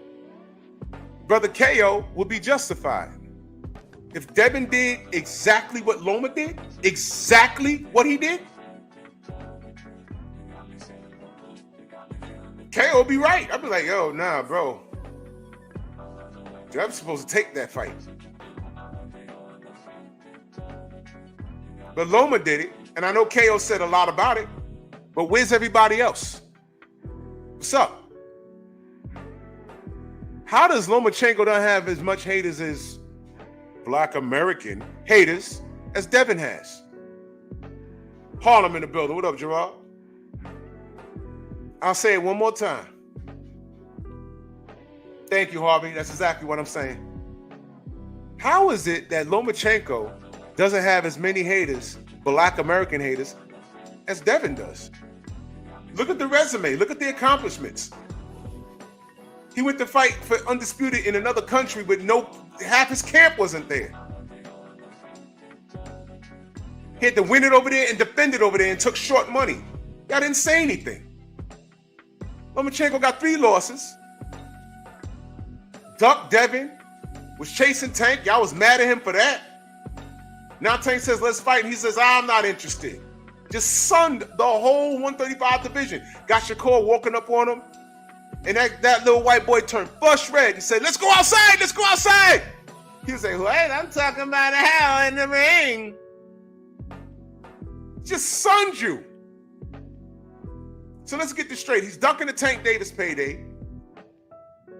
Brother KO would be justified. If Devin did exactly what Loma did, exactly what he did, KO would be right. I'd be like, yo, nah, bro. I'm supposed to take that fight. But Loma did it, and I know KO said a lot about it, but where's everybody else? What's up? How does Lomachenko not have as much haters as Black American haters as Devin has? Harlem in the building. What up, Gerard? I'll say it one more time. Thank you, Harvey. That's exactly what I'm saying. How is it that Lomachenko doesn't have as many haters, Black American haters, as Devin does? Look at the resume. Look at the accomplishments. He went to fight for Undisputed in another country with half his camp wasn't there. He had to win it over there and defend it over there and took short money. Y'all didn't say anything. Lomachenko got 3 losses. Duck Devin, was chasing Tank. Y'all was mad at him for that. Now Tank says, let's fight. And he says, I'm not interested. Just sunned the whole 135 division. Got Shakur walking up on him. And that little white boy turned flush red and said, let's go outside. Let's go outside. He was like, wait, I'm talking about hell in the ring. Just sunned you. So let's get this straight. He's ducking the Tank Davis payday.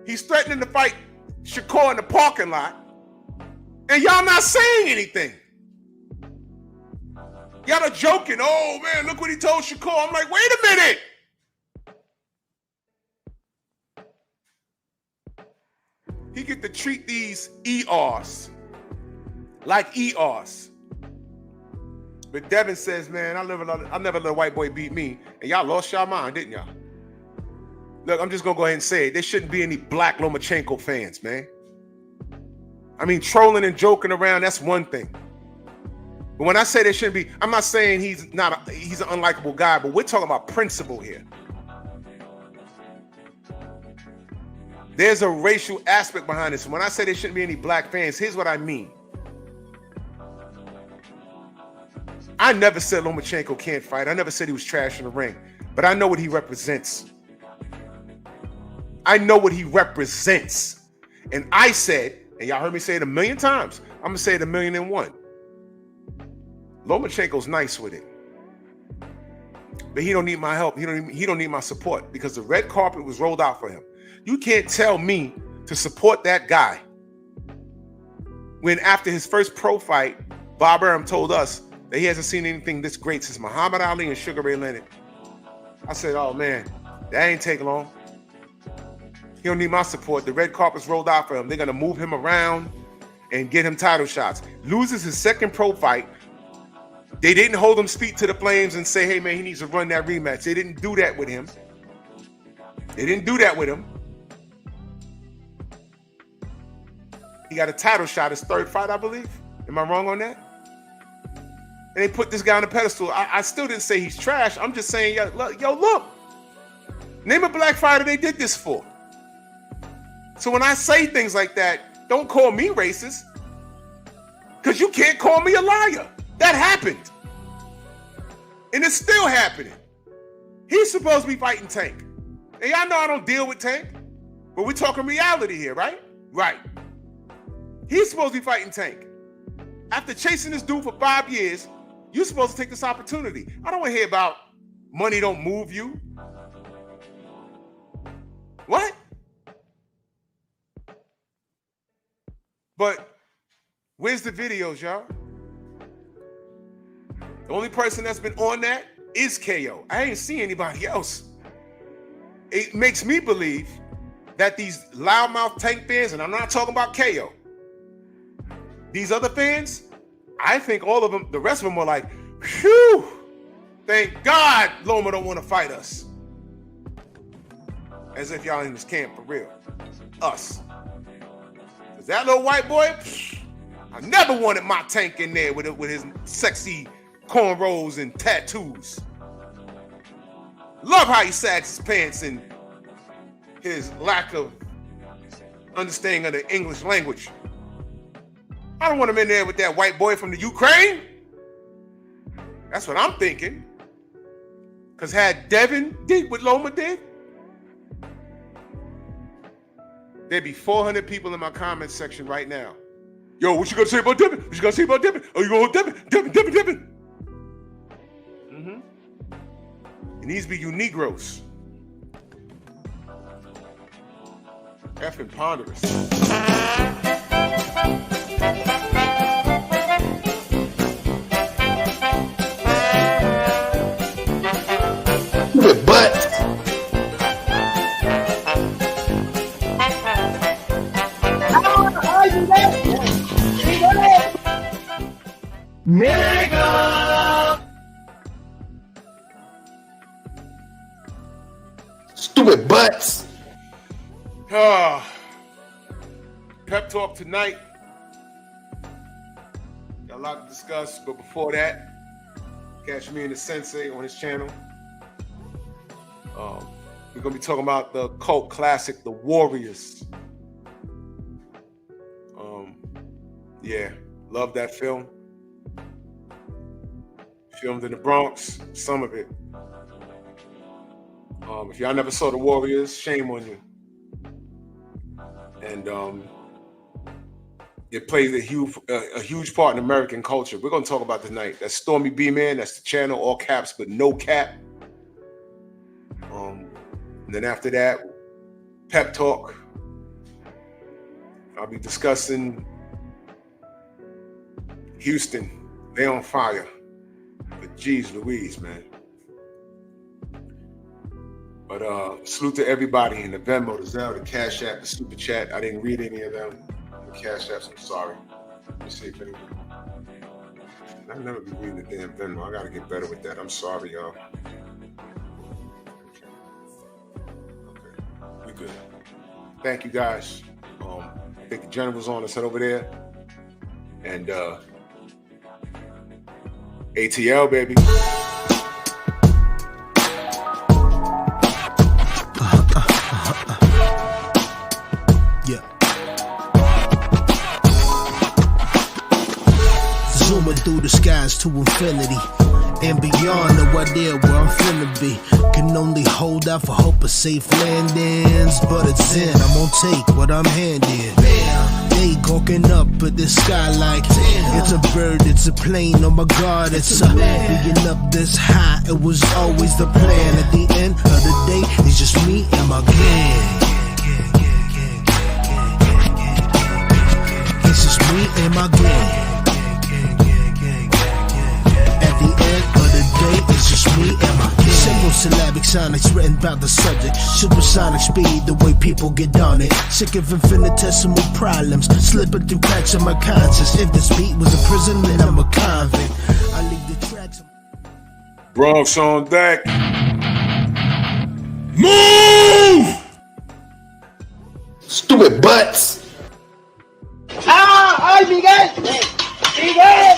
He's threatening to fight Shakur in the parking lot. And y'all not saying anything. Y'all are joking. Oh, man, look what he told Shakur. I'm like, wait a minute. he get to treat these ERs like ERs. But Devin says, man, I never let a white boy beat me. And y'all lost y'all mind, didn't y'all? Look, I'm just going to go ahead and say it. There shouldn't be any black Lomachenko fans, man. I mean, trolling and joking around, that's one thing. But when I say there shouldn't be, I'm not saying he's an unlikable guy, but we're talking about principle here. There's a racial aspect behind this. When I say there shouldn't be any black fans, here's what I mean. I never said Lomachenko can't fight. I never said he was trash in the ring. But I know what he represents. I know what he represents. And I said, and y'all heard me say it a million times, I'm going to say it 1,000,001. Lomachenko's nice with it. But he don't need my help. He don't need my support because the red carpet was rolled out for him. You can't tell me to support that guy when after his first pro fight, Bob Arum told us that he hasn't seen anything this great since Muhammad Ali and Sugar Ray Leonard. I said, oh man, that ain't take long. He don't need my support. The red carpet's rolled out for him. They're going to move him around and get him title shots. Loses his second pro fight. They didn't hold him feet to the flames and say, hey man, he needs to run that rematch. They didn't do that with him. He got a title shot, his third fight, I believe. Am I wrong on that? And they put this guy on a pedestal. I still didn't say he's trash. I'm just saying, yo, look. Name a black fighter they did this for. So when I say things like that, don't call me racist. Because you can't call me a liar. That happened. And it's still happening. He's supposed to be fighting Tank. And y'all know I don't deal with Tank. But we're talking reality here, right? Right. He's supposed to be fighting Tank. After chasing this dude for 5 years, you're supposed to take this opportunity. I don't want to hear about money don't move you. What? But where's the videos, y'all? The only person that's been on that is KO. I ain't seen anybody else. It makes me believe that these loudmouth Tank fans, and I'm not talking about KO, these other fans, I think all of them, the rest of them were like, phew, thank God Loma don't want to fight us. As if y'all in this camp for real. Us. Because that little white boy, I never wanted my Tank in there with his sexy cornrows and tattoos. Love how he sags his pants and his lack of understanding of the English language. I don't want him in there with that white boy from the Ukraine. That's what I'm thinking. Because had Devin did what Loma did, there'd be 400 people in my comment section right now. Yo, what you gonna say about Devin? What you gonna say about Devin? Oh, you gonna hold Devin? Mm-hmm. It needs to be you Negroes. Effing ponderous. With butts. Nigga! Stupid butts. Pep talk tonight. Got a lot to discuss, but before that, catch me and the Sensei on his channel. We're gonna be talking about the cult classic, The Warriors. Yeah, love that film. Filmed in the Bronx, some of it. If y'all never saw The Warriors, shame on you. And it plays a huge part in American culture. We're gonna talk about tonight. That's Stormy B Man. That's the channel, all caps but no cap. And then after that, pep talk. I'll be discussing Houston. They on fire. But geez Louise, man. But But salute to everybody in the Venmo, the Zelle, the Cash App, the Super Chat. I didn't read any of them. The Cash Apps, I'm sorry. Let me see if anyone. I've never been reading the damn Venmo. I gotta get better with that. I'm sorry, y'all. Okay, we good. Thank you guys. I think the general's on. Let's head over there. And ATL, baby. Yeah. Zooming through the skies to infinity and beyond, no idea where I'm finna be. Can only hold out for hope of safe landings, but it's in, I'm gonna take what I'm handed. They gawking up at the sky like it's a bird, it's a plane, oh my god, it's a being up this high, it was always the plan. At the end of the day, it's just me and my gang. It's just me and my gang. It's just me and my kid. Simple syllabic sonics written about the subject. Supersonic speed, the way people get on it. Sick of infinitesimal problems, slipping through cracks of my conscience. If this beat was a prison, then I'm a convict. I leave the tracks. Bronx on deck. Move! Stupid butts! ¡Ah! ¡Ay, Miguel! ¡Miguel!